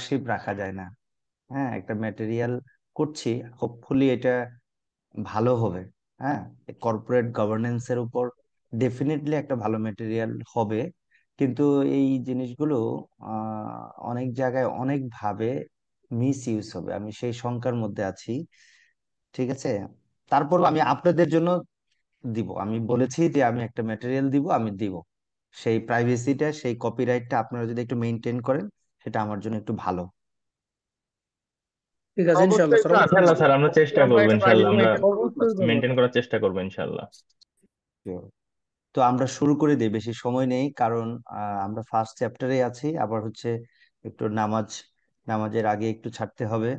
Scholarship রাখা যায় না। হ্যাঁ, একটা ম্যাটেরিয়াল করছি, হোপফুলি এটা ভালো হবে। হ্যাঁ, কর্পোরেট গভর্নেন্সের উপর ডেফিনেটলি একটা ভালো ম্যাটেরিয়াল হবে। কিন্তু এই জিনিসগুলো অনেক জায়গায় অনেক ভাবে মিস ইউজ হবে, আমি সেই শঙ্কার মধ্যে আছি। ঠিক আছে, তারপর আমি আপনাদের জন্য দিব, আমি বলেছি যে আমি একটা ম্যাটেরিয়াল দিব, আমি দিব। সেই প্রাইভেসিটা, সেই কপিরাইটটা আপনারা যদি একটু মেনটেন করেন, সেটা আমার জন্য একটু ভালো। ঠিক আছে, ইনশাল্লাহ অবশ্যই স্যার, স্যার, অবশ্যই ইনশাল্লাহ স্যার, আমরা চেষ্টা আমরা করবো, এটা ইনশাল্লাহ প্রাইভেসি আমরা মেনটেন করবো অবশ্যই ক্লাসে। করবো। মেনটেন করার চেষ্টা করবো ইনশাল্লাহ। তো আমরা শুরু করে দিই, বেশি সময় নেই, কারণ আমরা ফার্স্ট চ্যাপ্টারে আছি, আবার হচ্ছে একটু নামাজের আগে একটু ছাড়তে হবে।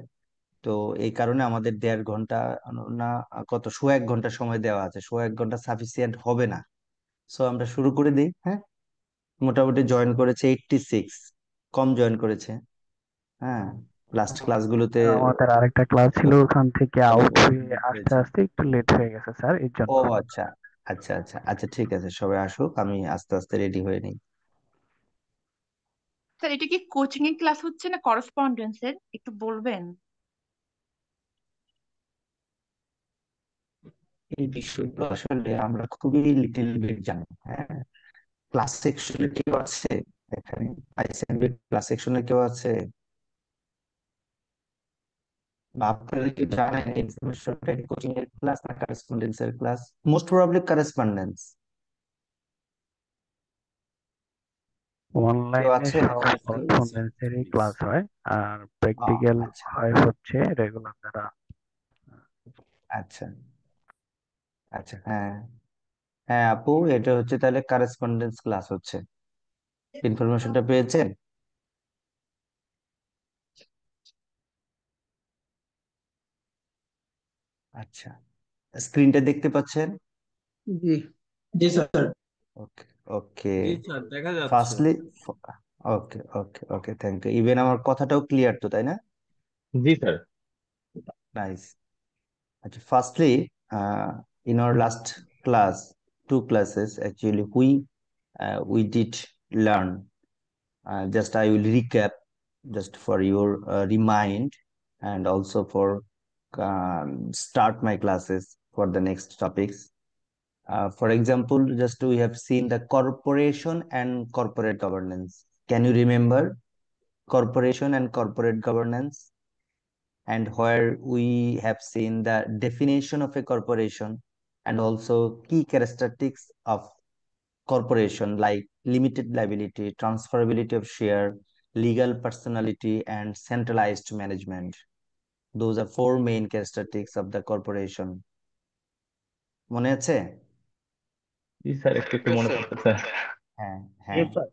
তো এই কারণে আমাদের 1.5 ঘন্টা, না কত, সোয়া 1 ঘন্টা সময় দেওয়া আছে, সোয়া 1 ঘন্টা সাফিসিয়েন্ট হবে না। সো আমরা শুরু করে দিই। হ্যাঁ, মোটামুটি জয়েন করেছে 86, কম জয়েন করেছে। হ্যাঁ, লাস্ট ক্লাসগুলোতে আমাদের আরেকটা ক্লাস ছিল, ওখান থেকে সবাই আউট হয়ে অ্যাটেন্ড আস্তে করেছে। আস্তে একটু লেট হয়ে গেছে স্যার, এর ও জন্য। আচ্ছা, আচ্ছা আচ্ছা আচ্ছা, ঠিক আছে, সবাই আসুক, আমি আস্তে আস্তে রেডি হয়ে নিই। স্যার, এটা কি কোচিং এর ক্লাস হচ্ছে না করেসপন্ডেন্সের, একটু বলবেন? এই বিষয়গুলো আসলে আমরা খুবই লিটল বিট জানি। হ্যাঁ, ক্লাস সেকশনে কেউ আছে এখানে? আইসিএমবি ক্লাস সেকশনে কেউ আছে? বা আপনারা কি জানেন ইনফরমেশন কোচিং এর ক্লাস না করেসপন্ডেন্স এর ক্লাস? Most probably correspondence. কেউ অনলাইনে আছেন সব এখানে ফ্রেন্ডস? করেসপন্ডেন্সেরই ক্লাস হয়, আর প্র্যাকটিক্যাল আচ্ছা হয় হচ্ছে রেগুলার দ্বারা। আচ্ছা আচ্ছা, হ্যাঁ হ্যাঁ আপু, এটা হচ্ছে তাহলে কারেসপন্ডেন্স ক্লাস হচ্ছে, ইনফরমেশনটা পেয়েছেন? আচ্ছা, স্ক্রিনটা দেখতে পাচ্ছেন? জি, জি স্যার। ওকে ওকে, জি স্যার, দেখা যাচ্ছে। Firstly okay okay okay, thank you. Even আমার কথাটাও ক্লিয়ার তো, তাই না? জি স্যার। নাইস। আচ্ছা, firstly, in our last class, 2 classes actually, we did learn. Just I will recap, just for your remind, and also for start my classes for the next topics. For example, just we have seen the corporation and corporate governance. Can you remember corporation and corporate governance? And where we have seen the definition of a corporation and also key characteristics of corporation like limited liability, transferability of share, legal personality, and centralized management. Those are 4 main characteristics of the corporation. মনে আছে? জি sir, একটু একটু মনে পড়তেছে। হ্যাঁ জি হ্যাঁ। Sir.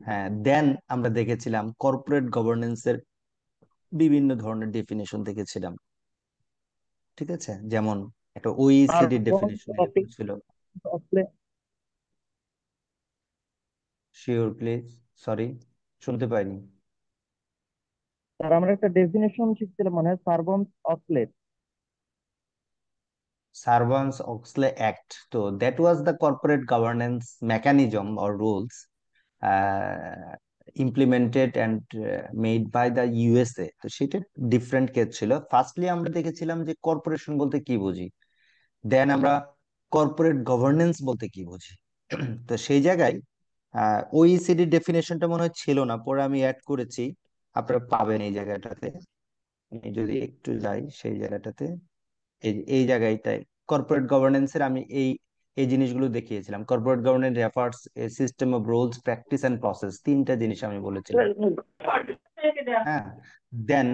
হ্যাঁ, দেন আমরা দেখেছিলাম কর্পোরেট গভর্নেন্সের বিভিন্ন ধরনের ডেফিনেশন দেখেছিলাম। ঠিক আছে, যেমন একটা আর ওইসিডি কোন ডেফিনেশন এরকম টপিক ছিল। আসলে? শিওর প্লিজ, সরি, শুনতে পাইনি। স্যার, আমরা একটা ডেফিনেশন শিখছিলাম, মানে servants of. Sarbanes Oxley act, তো that was the corporate governance mechanism or rules implemented and made by the USA. তো সেটা ডিফারেন্ট কেস ছিল। ফার্স্টলি আমরা দেখেছিলাম যে কর্পোরেশন বলতে কি বুঝি, দেন আমরা কর্পোরেট গভর্নেন্স বলতে কি বুঝি। তো সেই জায়গায় ওইসিডি ডেফিনেশনটা মনে হয় ছিল না, পরে আমি অ্যাড করেছি, আপনারা পাবেন এই জায়গাটাতে। আমি যদি একটু যাই সেই জায়গাটাতে, এই জায়গাটায় কর্পোরেট গভর্নেন্স এর আমি এই এই জিনিসগুলো দেখিয়েছিলাম। Corporate governance refers a system of rules, practice and process, 3টা জিনিস আমি বলেছিলাম। হ্যাঁ, then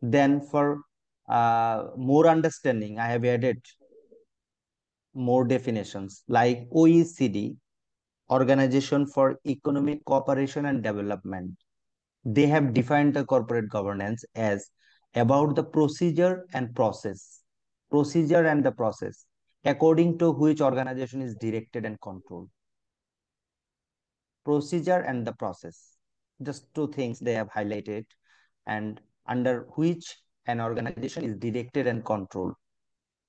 then for more understanding I have added more definitions like OECD, Organization for Economic Cooperation and Development. They have defined the corporate governance as about the procedure and the process according to which organization is directed and controlled. Procedure and the process, just 2 things they have highlighted, and under which an organization is directed and controlled.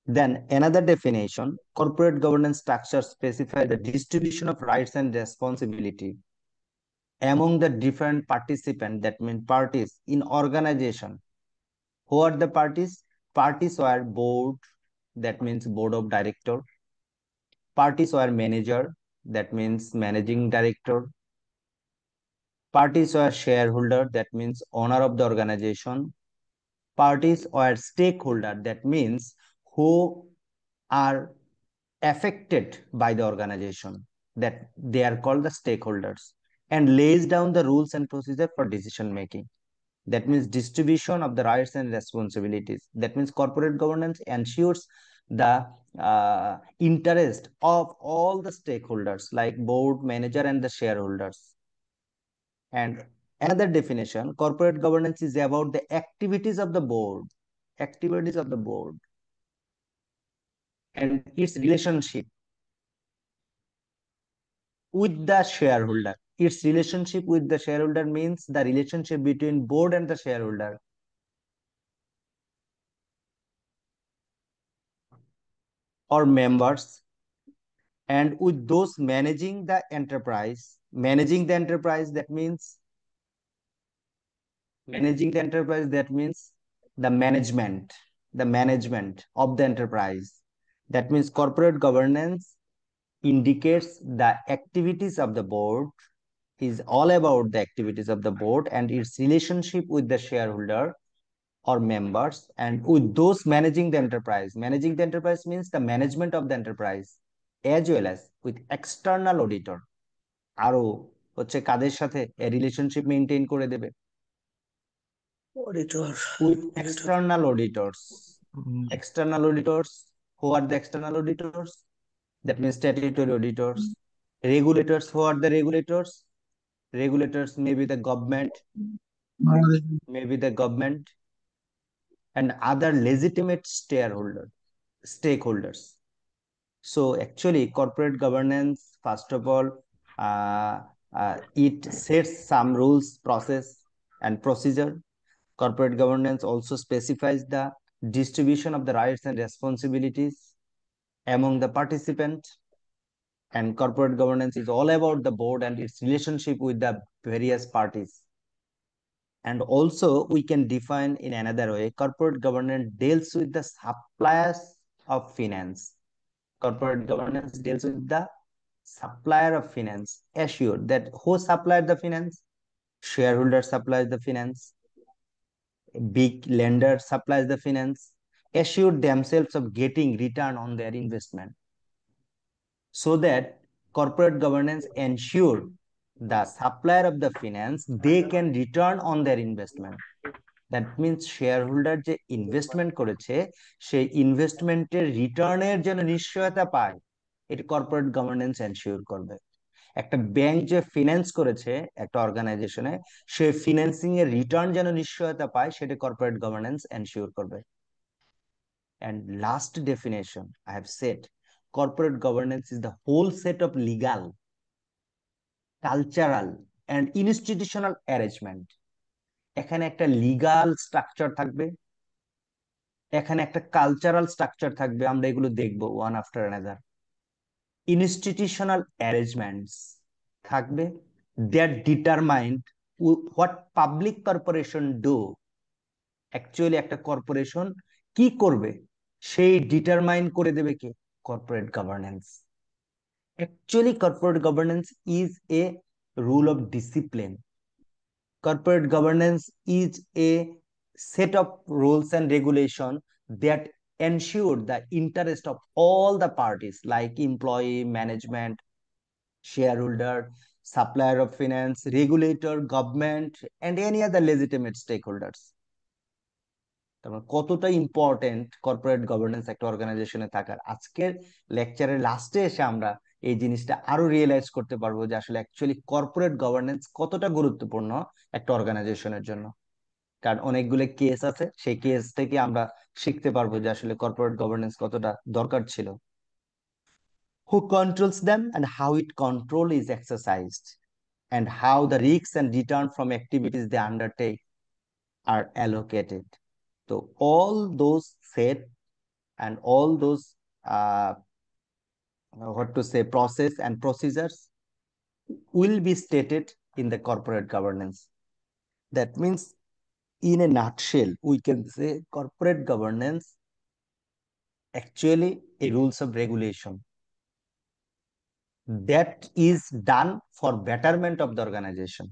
Then another definition, corporate governance structure specify the distribution of rights and responsibility among the different participants, that means parties in organization. Who are the parties? Parties were board, that means board of director. Parties were manager, that means managing director. Parties were shareholder, that means owner of the organization. Parties were stakeholder, that means who are affected by the organization, that they are called the stakeholders, and lays down the rules and procedure for decision making. That means distribution of the rights and responsibilities. That means corporate governance ensures the interest of all the stakeholders like board, manager, and the shareholders. And another definition, corporate governance is about the activities of the board, activities of the board, and its relationship with the shareholder. Its relationship with the shareholder means the relationship between board and the shareholder. Or members, and with those managing the enterprise. Managing the enterprise, that means the management of the enterprise. That means corporate governance indicates the activities of the board, is all about the activities of the board and its relationship with the shareholder or members, and with those managing the enterprise. Managing the enterprise means the management of the enterprise, as well as with external auditor. আরো হচ্ছে কাদের সাথে relationship maintain করে দেবে? Auditor. With external auditors. External auditors. Who are the external auditors? That means statutory auditors. Regulators. Who are the regulators? Regulators may be the government, and other legitimate stakeholders. So actually, corporate governance, first of all, it sets some rules, process, and procedure. Corporate governance also specifies the distribution of the rights and responsibilities among the participants. And corporate governance is all about the board and its relationship with the various parties. And also, we can define in another way, corporate governance deals with the suppliers of finance. Corporate governance deals with the supplier of finance. Assure that who supplied the finance? Shareholder supplies the finance. Big lender supplies the finance. Assure themselves of getting return on their investment. So that corporate governance ensure the supplier of the finance, they can return on their investment. That means shareholder যে investment করেছে সেই ইনভেস্টমেন্টের রিটার্নের জন্য নিশ্চয়তা পায়, এটা corporate governance ensure করবে। একটা ব্যাংক যে ফিনান্স করেছে একটা অর্গানাইজেশনে, সে ফিনান্সিং এর রিটার্ন যেন নিশ্চয়তা পায়, সেটা কর্পোরেট গভর্নেন্স এনশিওর করবে। And last definition I have said, corporate governance is the whole set of legal, cultural, and institutional arrangement. এখানে একটা লিগাল স্ট্রাকচার থাকবে, এখানে একটা কালচারাল স্ট্রাকচার থাকবে, আমরা এগুলো দেখবো one after another. Institutional arrangements থাকবে, that determined what public corporation do. Actually একটা কর্পোরেশন কি করবে সেই ডিটারমাইন করে দেবে কে? Corporate governance. Actually corporate governance is a rule of discipline. Corporate governance is a set of rules and regulation that ensure the interest of all the parties like employee, management, shareholder, supplier of finance, regulator, government, and any other legitimate stakeholders. কতটা important corporate governance একটা অর্গানাইজেশনে থাকার, আজকের লেকচারের লাস্টে এসে আমরা এই জিনিসটা আরো রিয়েলাইজ করতে পারবো যে আসলে অ্যাকচুয়ালি কর্পোরেট গভর্নেন্স কতটা গুরুত্বপূর্ণ একটা অর্গানাইজেশনের জন্য। কারণ অনেকগুলো কেস আছে, সেই কেস থেকে আমরা শিখতে পারবো যে আসলে কর্পোরেট গভর্নেন্স কতটা দরকার ছিল। Who controls them and how it control is exercised, and how the risks and return from activities they undertake are allocated. So all those said and all those what to say process and procedures will be stated in the corporate governance. That means, in a nutshell, we can say corporate governance actually a rules of regulation that is done for betterment of the organization.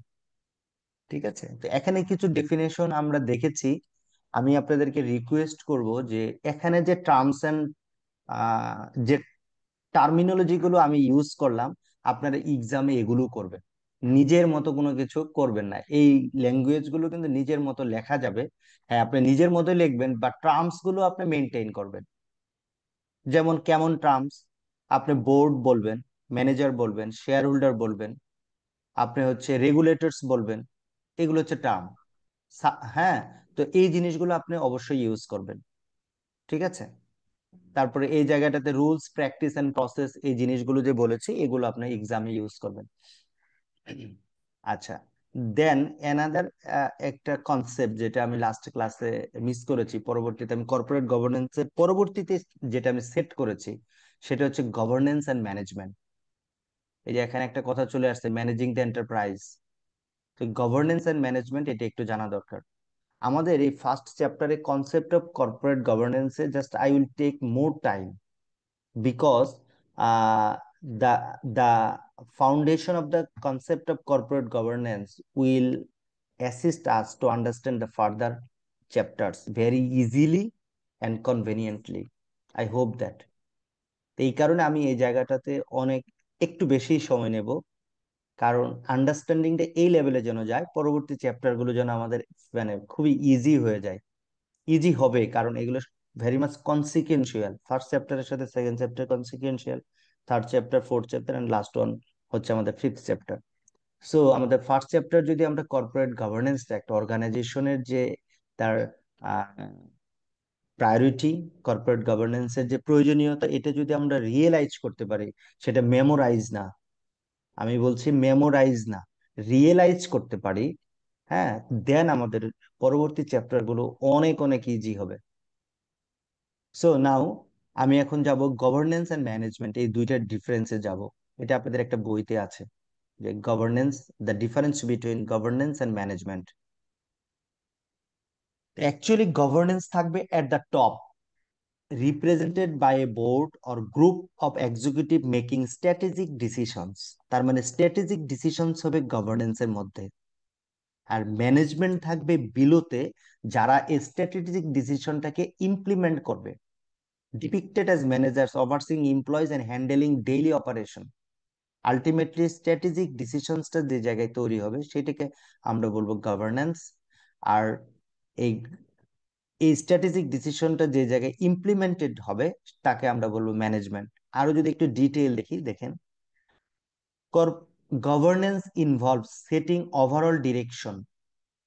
ঠিক আছে, তো এখানে কিছু definition আমরা দেখেছি। আমি আপনাদেরকে request করব যে এখানে যে টার্মস এন্ড যে টার্মিনোলজি গুলো আমি ইউজ করলাম, আপনারা এক্সামে এগুলো করবেন, নিজের মতো কোনো কিছু করবেন না। এই ল্যাঙ্গুয়েজ গুলো কিন্তু নিজের মতো লেখা যাবে, হ্যাঁ আপনি নিজের মতো লিখবেন, বা টার্মস গুলো আপনি মেনটেন করবেন। যেমন কেমন টার্মস, আপনি বোর্ড বলবেন, ম্যানেজার বলবেন, শেয়ার হোল্ডার বলবেন, আপনি হচ্ছে রেগুলেটরস বলবেন, এগুলো হচ্ছে টার্ম। হ্যাঁ, তো এই জিনিসগুলো আপনি অবশ্যই ইউজ করবেন, ঠিক আছে। তারপরে এই জায়গাটাতে রুলস, প্র্যাকটিস এন্ড প্রসেস, এই জিনিসগুলো যে বলেছি এগুলো আপনি এক্সামে ইউজ করবেন। আচ্ছা, দেন এনাদার একটা কনসেপ্ট যেটা আমি লাস্ট ক্লাসে মিস করেছি, পরবর্তীতে আমি কর্পোরেট গভর্নেন্সের পরবর্তীতে যেটা আমি সেট করেছি, সেটা হচ্ছে গভর্নেন্স এন্ড ম্যানেজমেন্ট। এই যে এখানে একটা কথা চলে আসছে, ম্যানেজিং দ্য এন্টারপ্রাইজ। তো গভর্নেন্স এন্ড ম্যানেজমেন্ট এটা একটু জানা দরকার আমাদের। এই ফার্স্ট চ্যাপ্টারে কনসেপ্ট অফ কর্পোরেট গভর্নেন্সে just I will take more time, because the foundation of the concept of corporate governance will assist us to understand the further chapters very easily and conveniently. I hope that. এই কারণে আমি এই জায়গাটাতে অনেক একটু বেশি সময় নেব, কারণ আন্ডারস্ট্যান্ডিংটা এই লেভেলে যেন যায়, পরবর্তী চ্যাপ্টার গুলো যেন আমাদের মানে খুবই ইজি হয়ে যায়। ইজি হবে কারণ এগুলো ভেরি মাচ কনসিকুয়েন্সিয়াল। ফার্স্ট চ্যাপ্টারের সাথে second chapter consequential, third chapter, fourth chapter and last one হচ্ছে আমাদের ফিফথ চ্যাপ্টার। সো আমাদের ফার্স্ট চ্যাপ্টার যদি আমরা কর্পোরেট গভর্নেন্স, একটা অর্গানাইজেশনের যে তার প্রায়োরিটি, কর্পোরেট গভর্নেন্সের যে প্রয়োজনীয়তা, এটা যদি আমরা রিয়েলাইজ করতে পারি, সেটা মেমোরাইজ না, আমি বলছি মেমোরাইজ না, রিয়েলাইজ করতে পারি, হ্যাঁ, দেন আমাদের পরবর্তী চ্যাপ্টার গুলো অনেক অনেক ইজি হবে। সো নাও আমি এখন যাব গভর্নেন্স এন্ড ম্যানেজমেন্ট, এই দুইটার ডিফারেন্সে যাব। এটা আপনাদের একটা বইতে আছে, যে governance, the difference between governance and management. Actually governance থাকবে at the top, represented by a board or group of executive making strategic decisions. তার মানে স্ট্র্যাটেজিক ডিসিশনস হবে গভর্নেন্সের মধ্যে। আর ম্যানেজমেন্ট থাকবে বিলোতে, যারা এই স্ট্র্যাটেজিক ডিসিশনটাকে ইমপ্লিমেন্ট করবে, depicted as managers overseeing employees and handling daily operation. Ultimately strategic ডিসিশনসটা যে জায়গায় তৈরি হবে সেটাকে আমরা বলবো গভর্নেন্স। আর এই এই স্ট্র্যাটেজিক ডিসিশনটা যে জায়গায় ইমপ্লিমেন্টেড হবে তাকে আমরা বলবো ম্যানেজমেন্ট। আরো যদি একটু ডিটেইল দেখি, দেখেন, governance involve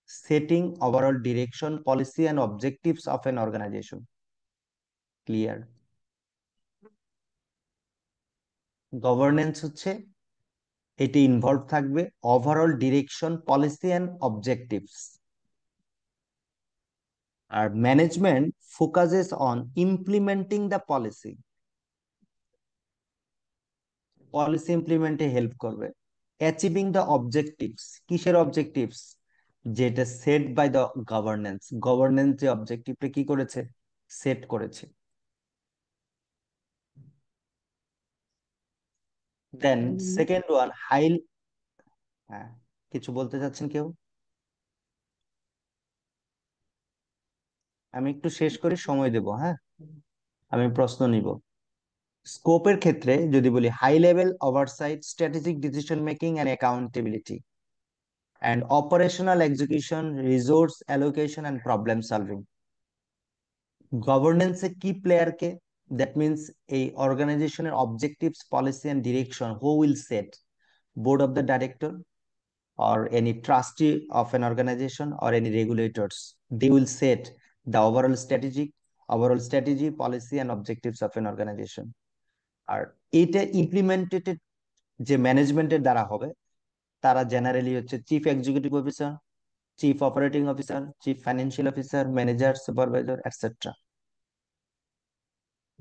setting overall direction, policy and objectives of an organization. Clear? Governance হচ্ছে, এটি ইনভলভ থাকবে overall direction, policy and objectives. আর management focuses on implementing the policy, policy ইমপ্লিমেন্টে হেল্প করবে। অ্যাচিভিং দ্য অবজেক্টিভস, কিসের objectives? যেটা set by the governance, governance যে অবজেক্টিভটা কি করেছে, সেট করেছে। দেন সেকেন্ড ওয়ান, হ্যাঁ, কিছু বলতে চাচ্ছেন কেউ? আমি একটু শেষ করে সময় দেব, হ্যাঁ, আমি প্রশ্ন নিব। স্কোপের ক্ষেত্রে যদি বলি, high level oversight, strategic decision making and accountability, and operational execution, resource allocation and problem solving. গভর্নেন্সে কি প্লেয়ার কে? দ্যাট মিনস এই অর্গানাইজেশনের objectives, policy and direction who will set? board of the director or any trustee of an organization or any regulators, they will set the overall strategy, policy and objectives of an organization. আর এটা implemented যে ম্যানেজমেন্টের দ্বারা হবে, তারা generally হচ্ছে chief executive officer, chief operating officer, chief financial officer, manager, supervisor, etcetera.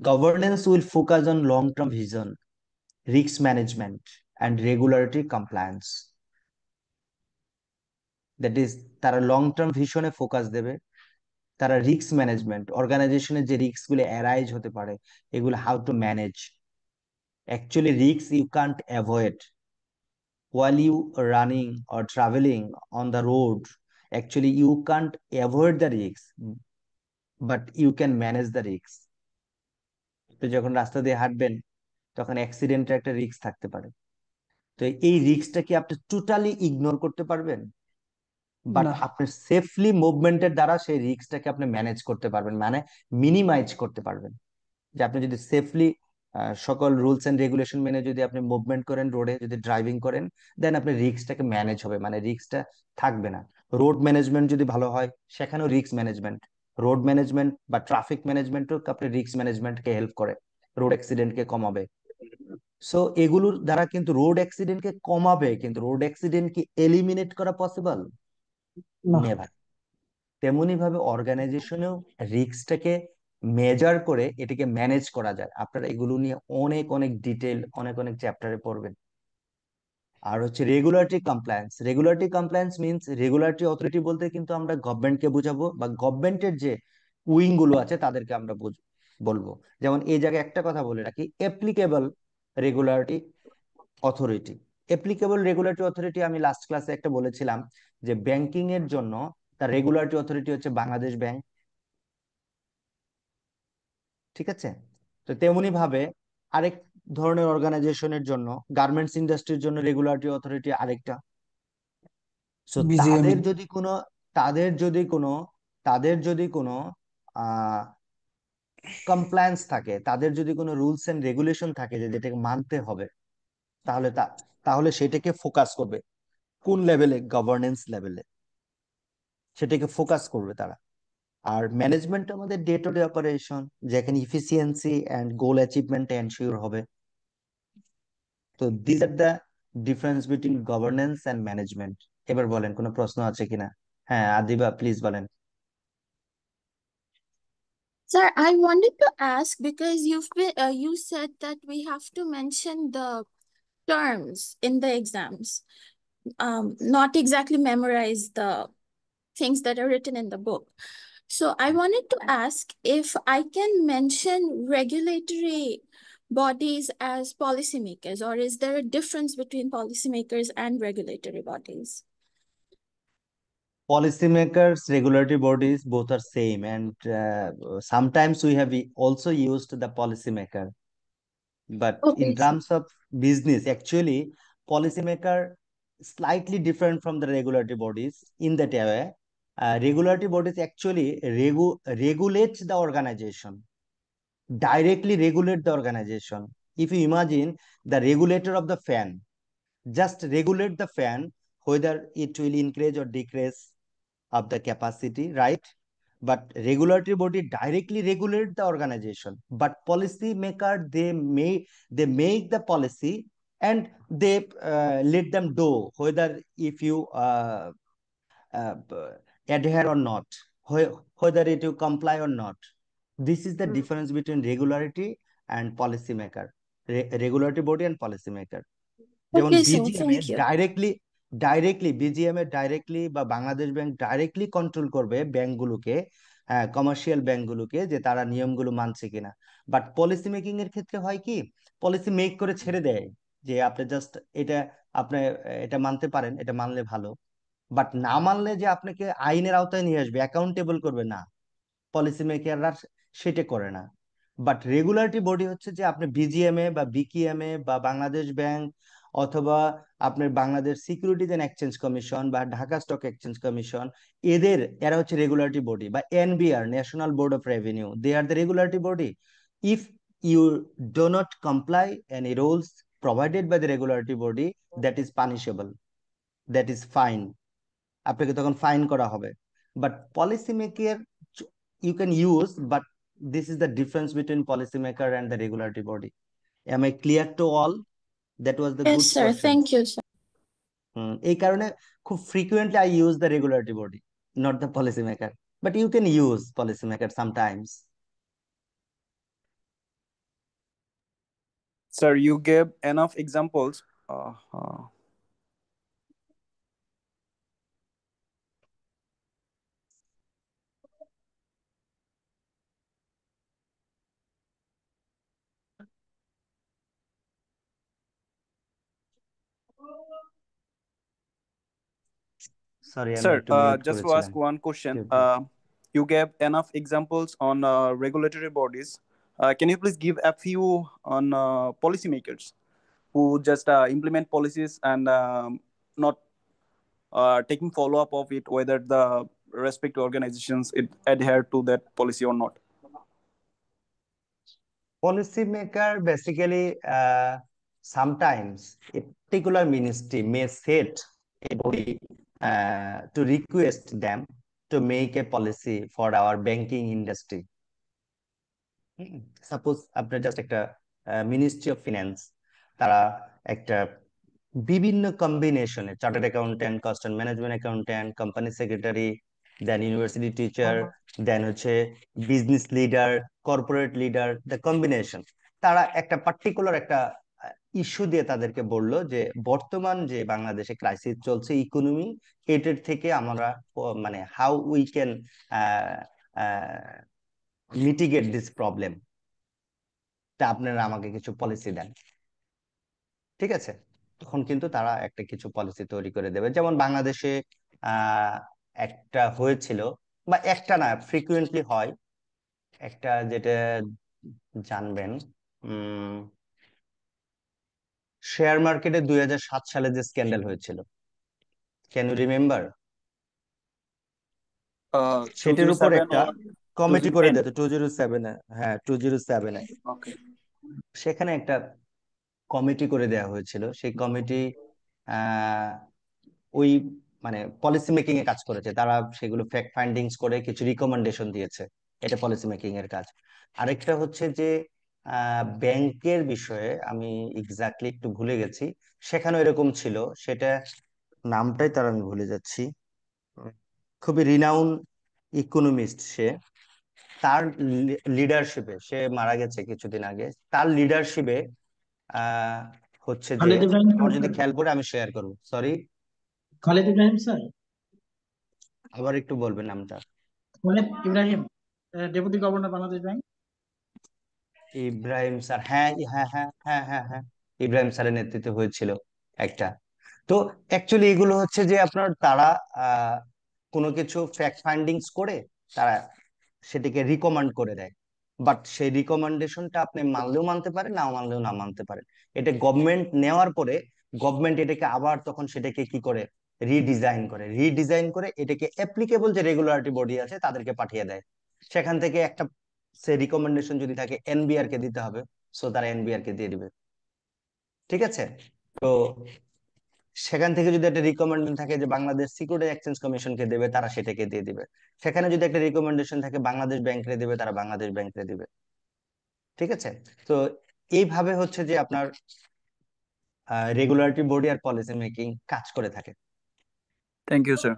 Governance will focus on long term vision, risk management and regulatory compliance. That is তারা long term ভিশনে focus দেবে, তারা risk management, অর্গানাইজেশনের যে risk গুলো arise হতে পারে এগুলো how to manage. Actually risk you can't avoid while you running or traveling on the road. Actually you can't avoid the risks, but you can manage the risks. আপনি যখন রাস্তা দিয়ে হাঁটবেন তখন অ্যাক্সিডেন্টের একটা রিস্ক থাকতে পারে, তো এই রিস্কটা কি আপনি টোটালি ইগনোর করতে পারবেন? বাট না। আপনি সেফলি মুভমেন্টের দ্বারা সেই রিস্কটাকে আপনি ম্যানেজ করতে পারবেন, মানে মিনিমাইজ করতে পারবেন। যে আপনি যদি সেফলি সকল রুলস এন্ড রেগুলেশন মেনে যদি আপনি মুভমেন্ট করেন, রোডে যদি ড্রাইভিং করেন, দেন আপনি রিস্কটাকে ম্যানেজ হবে, মানে রিস্কটা থাকবে না। রোড ম্যানেজমেন্ট যদি ভালো হয় সেখানেও রিস্ক ম্যানেজমেন্ট, রোড ম্যানেজমেন্ট বা ট্রাফিক ম্যানেজমেন্টও আপনি রিস্ক ম্যানেজমেন্টকে হেল্প করে, রোড অ্যাক্সিডেন্টকে কমাবে। সো এগুলোর দ্বারা কিন্তু রোড অ্যাক্সিডেন্টকে কমাবে, কিন্তু রোড অ্যাক্সিডেন্ট কি এলিমিনেট করা পসিবল? না। নেভার। তেমনি ভাবে অর্গানাইজেশনেও রিস্কটাকে মেজার করে এটাকে ম্যানেজ করা যায়। আপনারা এগুলো নিয়ে অনেক অনেক ডিটেল অনেক অনেক চ্যাপ্টারে পড়বেন। আর হচ্ছে রেগুলাটরি কমপ্লায়েন্স। রেগুলাটরি কমপ্লায়েন্স মিন্স রেগুলাটরি অথরিটি বলতে কিন্তু আমরা গভর্নমেন্টকে বোঝাবো, বা গভর্নমেন্টের যে উইং গুলো আছে তাদেরকে আমরা বলবো। যেমন এই জায়গায় একটা কথা বলে রাখি, applicable regulatory authority. Applicable regulatory authority আমি লাস্ট ক্লাসে একটা বলেছিলাম যে ব্যাংকিং এর জন্য তার রেগুলেটরি অথরিটি হচ্ছে বাংলাদেশ ব্যাংক, ঠিক আছে? তো তেমনি ভাবে আরেক ধরনের অর্গানাইজেশনের জন্য, গার্মেন্টস ইন্ডাস্ট্রির জন্য রেগুলেটরি অথরিটি আরেকটা। So BGME. তাদের যদি কোনো তাদের যদি কোনো আহ কমপ্লায়েন্স থাকে, তাদের যদি কোনো রুলস এন্ড রেগুলেশন থাকে যে যেটাকে মানতে হবে, তাহলে তাহলে সেটাকে ফোকাস করবে কোন লেভেলে? গভর্নেন্স লেভেলে সেটাকে ফোকাস করবে তারা। আর ম্যানেজমেন্ট আমাদের ডে টু ডে অপারেশন, যেখানে efficiency and goal achievement ensure হবে। তো this are the difference between governance and management. এবার বলেন কোনো প্রশ্ন আছে কিনা? হ্যাঁ আদিবা প্লিজ বলেন। Sir, I wanted to ask because you said that we have to mention the terms in the exams, not exactly memorize the things that are written in the book. So I wanted to ask if I can mention regulatory bodies as policymakers, or is there a difference between policymakers and regulatory bodies? Policymakers, regulatory bodies, both are same, and sometimes we have also used the policymaker. But in Okay, sir. terms of business, actually, policymaker slightly different from the regulatory bodies in that way. Regulatory bodies actually regulate the organization, directly regulate the organization. If you imagine the regulator of the fan, just regulate the fan, whether it will increase or decrease of the capacity, right? But regulatory body directly regulate the organization, but policy maker they make the policy, and they let them do whether if you uh, adhere or not, whether it you comply or not. This is the difference between regularity and policy maker, regulatory body and policy maker. যেমন Okay, sir. BGM A Thank you. Directly BGM A directly বা Bangladesh bank directly control করবে ব্যাংকগুলোকে, commercial ব্যাংকগুলোকে, যে তারা নিয়মগুলো মানছে কিনা। But policy making এর ক্ষেত্রে হয় কি, পলিসি মেক করে ছেড়ে দেয় যে আপনি জাস্ট এটা আপনি এটা মানতে পারেন, এটা মানলে ভালো। বাট না মানলে যে আপনাকে আইনের আওতায় নিয়ে আসবে, অ্যাকাউন্টেবল করবে না, পলিসি মেকাররা সেটা করে না। বাট রেগুলাটরি বডি হচ্ছে যে আপনি বিজিএমএ বা বিকিএমএ বা বাংলাদেশ ব্যাংক, অথবা আপনার Bangladesh securities and exchange commission বা ঢাকা স্টক এক্সচেঞ্জ কমিশন, এরা হচ্ছে রেগুলাটরি বডি। বা NBR, national board of revenue, they are the regulatory body. If you do not comply any rules provided by the regulatory body, that is punishable, that is fine, আপনাকে তখন fine করা হবে। But policy maker you can use, but this is the difference between policymaker and the regulatory body. Am I clear to all? That was the Yes, good sir. question. Thank you, sir. এই কারণে খুব frequently I use the regulatory body, not the policymaker. But you can use policymaker sometimes. Sir, you gave enough examples. Sorry আমি Sir, একটু mute just to করেছিলাম। ask one question. G, please. You gave enough examples on regulatory bodies. Can you please give a few on policymakers who just implement policies and not taking follow up of it, whether the respective organizations adhere to that policy or not? Policy maker basically sometimes a particular ministry may set a body to request them to make a policy for our banking industry. Suppose আপনার just একটা ministry of finance, তারা একটা বিভিন্ন কম্বিনেশনে chartered accountant, cost and management accountant, company secretary, then university teacher, then হচ্ছে business leader, corporate leader, the combination, তারা একটা particular একটা ইস্যু দিয়ে তাদেরকে বললো যে বর্তমান যে বাংলাদেশে ক্রাইসিস চলছে ইকোনমি, এটার থেকে আমরা মানে how we can mitigate this problem, তা আপনারা আমাকে কিছু পলিসি দেন। ঠিক আছে, তখন কিন্তু তারা একটা কিছু পলিসি তৈরি করে দেবে। যেমন বাংলাদেশে একটা হয়েছিল, বা একটা না, ফ্রিকুয়েন্টলি হয় একটা, যেটা জানবেন, শেয়ার মার্কেটে 2007 সালে যে স্ক্যান্ডাল হয়েছিল, ক্যান ইউ রিমেম্বার? সেটার উপর 207 একটা or কমিটি করে 2010? দিত 2007 এ, হ্যাঁ 2007 এ Okay. সেখানে একটা কমিটি করে দেওয়া হয়েছিল। সেই কমিটি ওই মানে পলিসি মেকিং এ কাজ করেছে, তারা সেগুলো ফ্যাক্ট ফাইন্ডিংস করে কিছু রিকমেন্ডেশন দিয়েছে, এটা পলিসি মেকিং এর কাজ। আরেকটা হচ্ছে যে ব্যাংকের বিষয়ে আমি এক্স্যাক্টলি একটু ভুলে গেছি, সেখানে এরকম ছিল, সেটা নামটাই তার আমি ভুলে যাচ্ছি, খুবই রিনাউন ইকোনমিস্ট সে, তার লিডারশিপে, সে মারা গেছে কিছুদিন আগে, তার লিডারশিপে হচ্ছে যে, খালেদ ইব্রাহিম আমার যদি স্যার। খেয়াল করে আমি শেয়ার করবো, সরি খালেদ ইব্রাহিম স্যার। আবার একটু বলবেন নামটা। Khaled Ibrahim, deputy governor Bangladesh bank. Ibrahim sir, হ্যাঁ হ্যাঁ হ্যাঁ হ্যাঁ হ্যাঁ হ্যাঁ, ইব্রাহিম স্যারের নেতৃত্বে হয়েছিল একটা। তো অ্যাকচুয়ালি এগুলো হচ্ছে যে আপনার তারা কোনো কিছু ফ্যাক্ট ফাইন্ডিংস করে তারা সেটিকে রিকমান্ড করে দেয়, বাট সেই রিকমেন্ডেশনটা আপনি মানলেও মানতে পারেন, নাও মানলেও না মানতে পারেন। এটা গভর্নমেন্ট নেওয়ার পরে গভর্নমেন্ট এটাকে আবার তখন সেটাকে কি করে রিডিজাইন করে এটাকে অ্যাপ্লিকেবল যে রেগুলারিটি বডি আছে তাদেরকে পাঠিয়ে দেয়। সেখান থেকে একটা সে রিকমেন্ডেশন যদি থাকে এনবিআর কে দিতে হবে, সো তারা এনবিআর কে দিয়ে দিবে। ঠিক আছে, তো সেখান থেকে যদি একটা রিকমেন্ডেশন থাকে যে বাংলাদেশ সিকিউরিটি এক্সচেঞ্জ কমিশনকে দেবে, তারা সেটাকে দিয়ে দিবে। সেখানে যদি একটা রিকমেন্ডেশন থাকে বাংলাদেশ ব্যাংকে দেবে, তারা বাংলাদেশ ব্যাংকে দেবে। ঠিক আছে, তো এইভাবে হচ্ছে যে আপনার রেগুলারিটি বডি আর পলিসি মেকিং কাজ করে থাকে। Thank you, sir.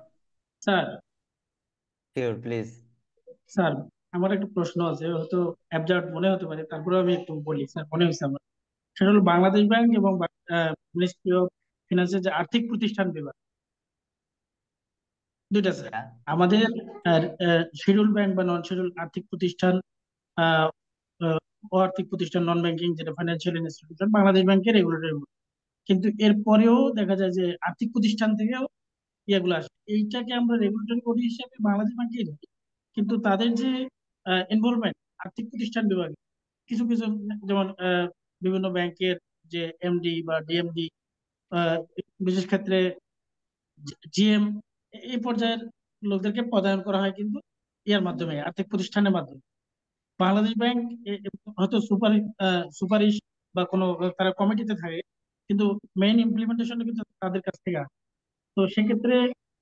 Sir, sure please. Sir আমার একটা প্রশ্ন আছে, হয়তো অ্যাবজার্ভ মনে হতে পারে, তারপরে আমি একটু বলি স্যার, মনে হয়েছে আমার। সেটা হলো বাংলাদেশ ব্যাংক এবং মিনিস্ট্রি অফ ফিনান্সের যে আর্থিক প্রতিষ্ঠান বিভাগ, দুইটা স্যার। আমাদের শিডিউল ব্যাংক বা নন শিডিউল আর্থিক প্রতিষ্ঠান, আহ, আহ, আর্থিক প্রতিষ্ঠান, নন ব্যাংকিং যেটা ফাইন্যান্সিয়াল ইনস্টিটিউশন, বাংলাদেশ ব্যাংকের রেগুলেটরি। কিন্তু এরপরেও দেখা যায় যে আর্থিক প্রতিষ্ঠান থেকেও ইয়েগুলো আসে, এইটাকে আমরা রেগুলেটরি বডি হিসেবে বাংলাদেশ ব্যাংকে ধরি। কিন্তু তাদের যে ইনভলভমেন্ট আর্থিক প্রতিষ্ঠান বিভাগে, কিছু কিছু যেমন বিভিন্ন ব্যাংকের যে এমডি বা ডিএমডি, বিশেষ ক্ষেত্রে জিএম, এই পর্যায়ের লোকদেরকে পদায়ন করা হয় কিন্তু ইয়ার মাধ্যমে, আর্থিক প্রতিষ্ঠানের মাধ্যমে। বাংলাদেশ ব্যাংক হয়তো সুপারিশ বা কোনো তারা কমিটিতে থাকে, কিন্তু মেইন ইমপ্লিমেন্টেশন কিন্তু তাদের কাছ থেকে আসে। তো সেক্ষেত্রে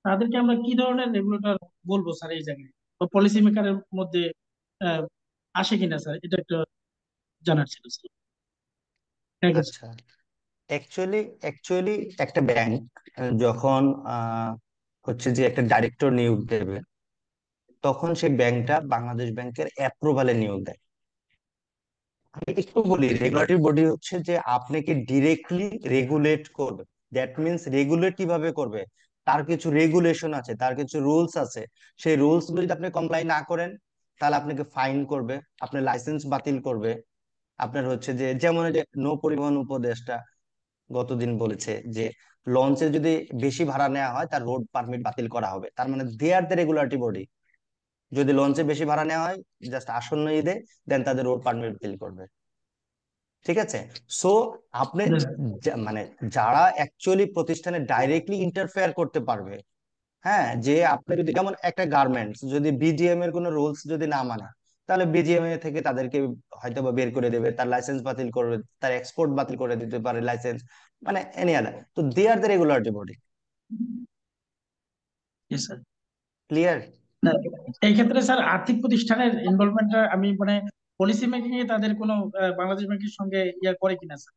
তাদেরকে আমরা কি ধরনের রেগুলেটর বলবো স্যার এই জায়গায়, বা পলিসি মেকারের মধ্যে আহ, আসে কিনা স্যার, এটা একটা জানার ছিল স্যার। Thank you. আচ্ছা, অ্যাকচুয়ালি একটা ব্যাংক যখন হচ্ছে যে একটা ডাইরেক্টর নিয়োগ দেবে, তখন সেই ব্যাংকটা বাংলাদেশ ব্যাংকের অ্যাপ্রুভালে নিয়োগ দেয়। আমি একটু বলি, রেগুলেটরি বডি হচ্ছে যে আপনাকে ডিরেক্টলি রেগুলেট করবে, দ্যাট মিনস রেগুলেট কিভাবে করবে, তার কিছু রেগুলেশন আছে, তার কিছু রুলস আছে। সেই রুলস গুলো যদি আপনি কমপ্লাই না করেন, তাহলে আপনাকে ফাইন করবে, আপনার লাইসেন্স বাতিল করবে। আপনার হচ্ছে যে, যেমন এই যে নৌ পরিবহন উপদেষ্টা গতদিন বলেছে যে লঞ্চে যদি বেশি ভাড়া নেওয়া হয় তার রোড পারমিট বাতিল করা হবে, তার মানে they are the regulatory body. যদি লঞ্চে বেশি ভাড়া নেওয়া হয় জাস্ট আসন্ন ঈদে, দেন তাদের রোড পারমিট বাতিল করবে। ঠিক আছে? সো আপনি মানে যারা অ্যাকচুয়ালি প্রতিষ্ঠানে ডাইরেক্টলি ইন্টারফেয়ার করতে পারবে, হ্যাঁ, যে আপনি যদি যেমন একটা গার্মেন্টস যদি বিজিএম এর কোনো রুলস যদি না মানে, তাহলে বিজিএম এ থেকে তাদেরকে হয়তো বা বের করে দেবে, তার লাইসেন্স বাতিল করবে, তার এক্সপোর্ট বাতিল করে দিতে পারে লাইসেন্স, মানে এনি আদার। তো they are the regulatory body. Sir clear? না, এই ক্ষেত্রে স্যার আর্থিক প্রতিষ্ঠানের ইনভলভমেন্টটা আমি মানে পলিসি মেকিং এ তাদের কোনো বাংলাদেশ ব্যাংকের সঙ্গে ইয়া করে কিনা স্যার,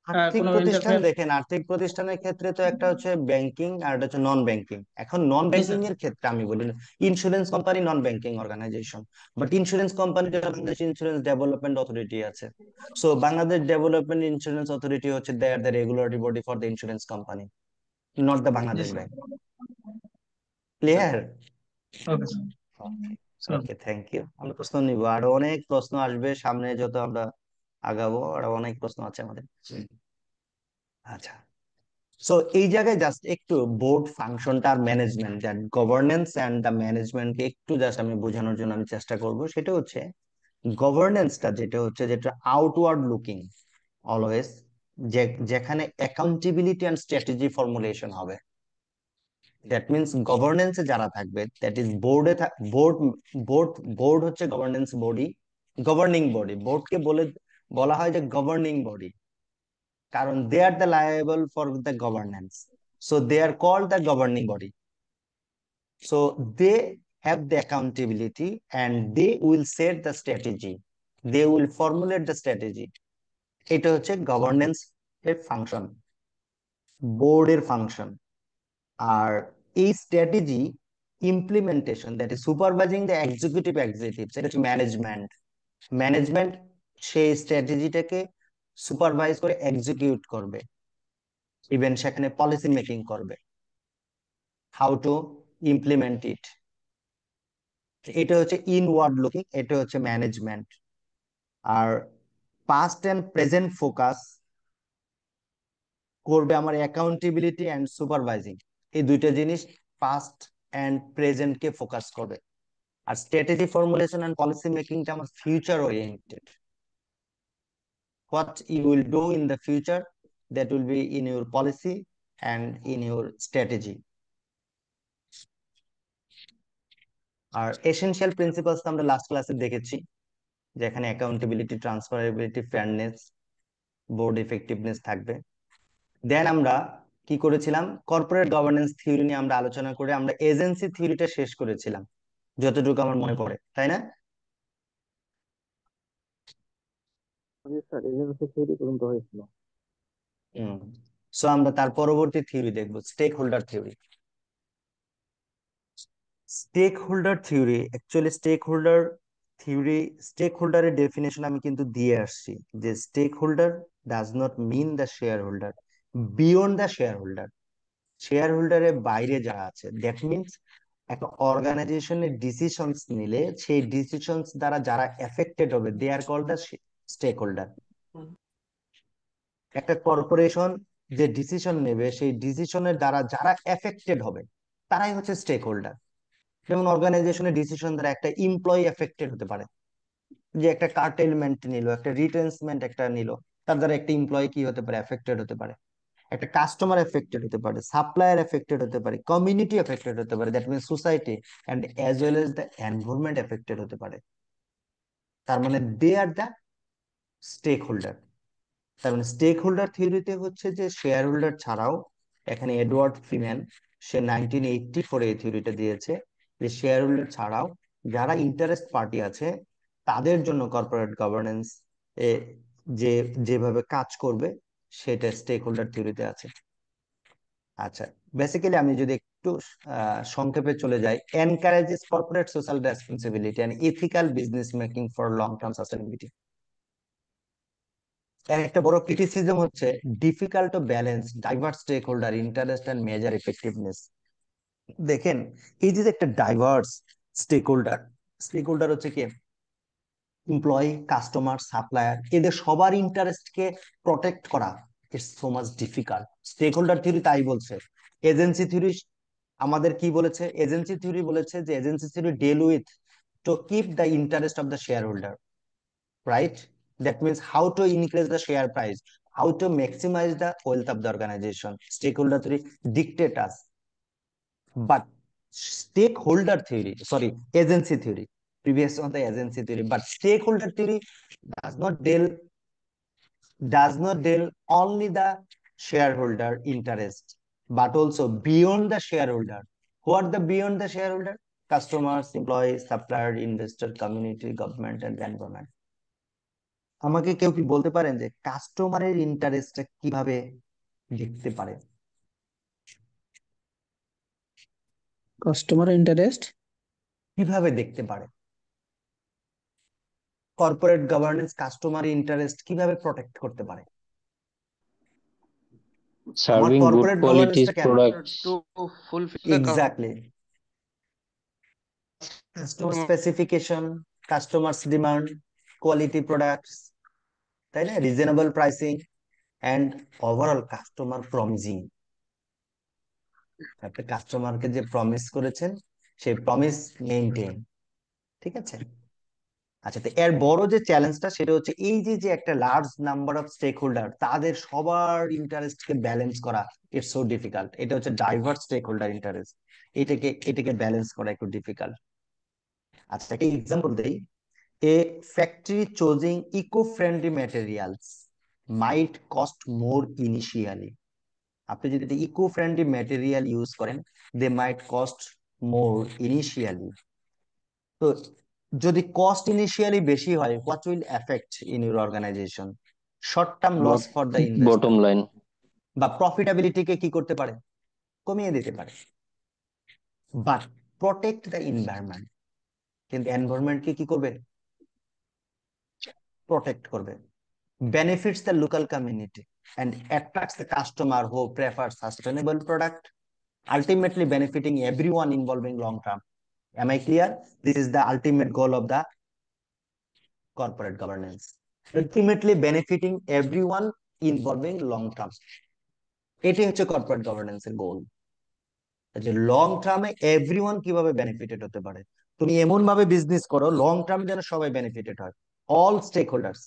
আর্থিক কোনো প্রতিষ্ঠান ইন্টারফেয়ার? দেখেন, আর্থিক প্রতিষ্ঠানের ক্ষেত্রে তো একটা হচ্ছে ব্যাংকিং আর একটা হচ্ছে নন ব্যাংকিং। এখন নন জি ব্যাংকিং স্যার। এর ক্ষেত্রে আমি বলি insurance company non banking organisation, but insurance company Bangladesh insurance development authority আছে। So Bangladesh development insurance authority হচ্ছে they are the regulatory body for the insurance company, not the G Bangladesh sir. Bank. Clear? Okay sir. Okay, thank you. আমরা প্রশ্ন নিব, আরো অনেক প্রশ্ন আসবে সামনে যত আমরা আগাবো, আরো অনেক প্রশ্ন আছে আমাদের। আচ্ছা, সো এই জায়গায় জাস্ট একটু বোর্ড ফাংশনটা আর management, that governance and the ম্যানেজমেন্টকে একটু জাস্ট আমি বোঝানোর জন্য আমি চেষ্টা করব। সেটা হচ্ছে গভর্নেন্সটা যেটা আউটওয়ার্ড লুকিং অলওয়েজ, যেখানে অ্যাকাউন্টেবিলিটি এন্ড স্ট্র্যাটেজি ফর্মুলেশন হবে। দ্যাট মিনস গভর্নেন্সে যারা থাকবে, দ্যাট ইজ বোর্ডে বোর্ড বোর্ড বোর্ড হচ্ছে গভর্নেন্স বডি, গভর্নিং বডি। বোর্ডকে বলা হয় যে গভর্নিং বডি, কারণ they are the liable for the governance, so they are called the governing body. So they have the accountability and they will set the strategy, they will formulate the strategy. এটা হচ্ছে governance এর function, বোর্ডের function. আর এই strategy implementation, that is supervising the executive, সেটা হচ্ছে management. Management সেই স্ট্র্যাটেজিটাকে সুপারভাইজ করে এক্সিকিউট করবে, ইভেন সেখানে পলিসি মেকিং করবে, হাউ টু ইমপ্লিমেন্ট ইট। এটা হচ্ছে ইনওয়ার্ড লুকিং, এটা হচ্ছে ম্যানেজমেন্ট। আর পাস্ট এন্ড প্রেজেন্ট ফোকাস করবে আমার অ্যাকাউন্টেবিলিটি এন্ড সুপারভাইজিং, এই দুইটা জিনিস পাস্ট এন্ড প্রেজেন্ট কে ফোকাস করবে। আর স্ট্র্যাটেজি ফর্মুলেশন এন্ড পলিসি মেকিংটা আমার future oriented, what you will do in the future, that will be in your policy and in your strategy. আর এসেনশিয়াল প্রিন্সিপালস আমরা লাস্ট ক্লাসে দেখেছি, যেখানে accountability, transferability, fairness, board effectiveness থাকবে। Then আমরা কি করেছিলাম, কর্পোরেট গভর্নেন্স থিওরি নিয়ে আমরা আলোচনা করে আমরা এজেন্সি থিওরিটা শেষ করেছিলাম, যতটুকু আমার মনে পড়ে, তাই না? স্যার এজেন্সি থিওরি পর্যন্ত হয়েছিল। সো আমরা তার পরবর্তী থিওরি দেখবো, stakeholder theory. Stakeholder theory, actually স্টেক হোল্ডারের ডেফিনেশন আমি কিন্তু দিয়ে আসছি, যে stakeholder does not mean the shareholder, beyond the shareholder. শেয়ার হোল্ডারের বাইরে যারা আছে, দ্যাট মিনস একটা অর্গানাইজেশনের ডিসিশনস নিলে সেই ডিসিশনস দ্বারা যারা এফেক্টেড হবে, they are called the stake holder. একটা কর্পোরেশন যে ডিসিশন নেবে, সেই ডিসিশনের দ্বারা যারা এফেক্টেড হবে তারাই হচ্ছে স্টেক হোল্ডার। যেমন অর্গানাইজেশনের ডিসিশন দ্বারা একটা এমপ্লয়ি এফেক্টেড হতে পারে, যে একটা কার্টেলমেন্ট নিল, একটা রিটেন্সমেন্ট একটা নিল, তার দ্বারা একটা এমপ্লয়ি কি হতে পারে, এফেক্টেড হতে পারে। একটা কাস্টমার এফেক্টেড হতে পারে, সাপ্লায়ার এফেক্টেড হতে পারে, কমিউনিটি এফেক্টেড হতে পারে, that means society and as well as the environment affected হতে পারে। তার মানে they are the stake holder. তার মানে স্টেক হোল্ডার থিওরিতে হচ্ছে যে শেয়ার হোল্ডার ছাড়াও, এখানে এডওয়ার্ড ফ্রিম্যান সে 1984 এই থিওরিটা দিয়েছে, যে শেয়ার হোল্ডার ছাড়াও যারা ইন্টারেস্ট পার্টি আছে তাদের জন্য কর্পোরেট গভর্নেন্স এ যে যেভাবে কাজ করবে সেটা স্টেক হোল্ডার থিওরিতে আছে। আচ্ছা, বেসিক্যালি আমি যদি একটু সংক্ষেপে চলে যাই, encourages corporate social responsibility and ethical business making for long term sustainability. এর একটা বড় ক্রিটিসিজম হচ্ছে difficult to balance diverse stakeholder interest and measure effectiveness. দেখেন, এই যে একটা ডাইভার্স স্টেক হোল্ডার হচ্ছে কি, এমপ্লয়ি, কাস্টমার, সাপ্লায়ার, এদের সবার ইন্টারেস্টকে প্রটেক্ট করা, it's so much difficult. Stakeholder theory তাই বলছে। এজেন্সি থিওরি আমাদের কি বলেছে? এজেন্সি থিওরি বলেছে যে agency theory deal with to keep the interest of the shareholder, right? That means how to increase the share price, how to maximize the wealth of the organization. Stakeholder theory dictate us, but stakeholder theory, sorry, agency theory, previous on the agency theory, but stakeholder theory does not deal only the shareholder interest, but also beyond the shareholder. What the beyond the shareholder? Customers, employees, supplier, investor, community, government, and the environment. আমাকে কেউ কি বলতে পারেন যে কাস্টমারের ইন্টারেস্টটা কিভাবে দেখতে পারে? কাস্টমার ইন্টারেস্ট কিভাবে দেখতে পারে? কর্পোরেট গভর্নেন্স কাস্টমার ইন্টারেস্ট কিভাবে প্রোটেক্ট করতে পারে? আমার serving good কর্পোরেট qualities গভর্নেন্সটা কেন? products. to fulfill the exactly, customer specification, customers demand, quality products, তাই না, reasonable pricing and overall customer promising. আপনি কাস্টমারকে যে প্রমিস করেছেন সেই প্রমিস মেইনটেইন, ঠিক আছে? আচ্ছা, তো এর বড় যে চ্যালেঞ্জটা সেটা হচ্ছে এই যে যে একটা large number of stakeholder, তাদের সবার ইন্টারেস্টকে ব্যালেন্স করা ইটস সো ডিফিকাল্ট। এটা হচ্ছে ডাইভার্স স্টেক হোল্ডার ইন্টারেস্ট, এটাকে ব্যালেন্স করা একটু ডিফিকাল্ট। আচ্ছা, একটা এক্সাম্পল দেই। A factory choosing eco friendly materials might cost more initially. আপনি যদি ইকো ফ্রেন্ডলি ম্যাটেরিয়াল ইউজ করেন, দে মাইট কস্ট মোর ইনিশিয়ালি। তো যদি কস্ট ইনিশিয়ালি বেশি হয়, what will effect in your organization? Short term loss for the investor Bottom line. বা প্রফিটাবিলিটিকে কি করতে পারে? কমিয়ে দিতে পারে। বাট প্রোটেক্ট দ্য এনভায়রনমেন্ট, কিন্তু এনভায়রনমেন্টকে কি করবে? প্রোটেক্ট করবে। Benefits the local community and attracts the customer who prefer sustainable product, ultimately benefiting everyone involving long term. Am I clear? This is the ultimate goal of the corporate governance. Ultimately benefiting everyone involving long term. এটি হচ্ছে corporate গভর্নেন্সের গোল, যে long টার্মে everyone কিভাবে benefited হতে পারে। তুমি এমন ভাবে বিজনেস করো লং টার্মে যেন সবাই বেনিফিটেড হয়, all stakeholders,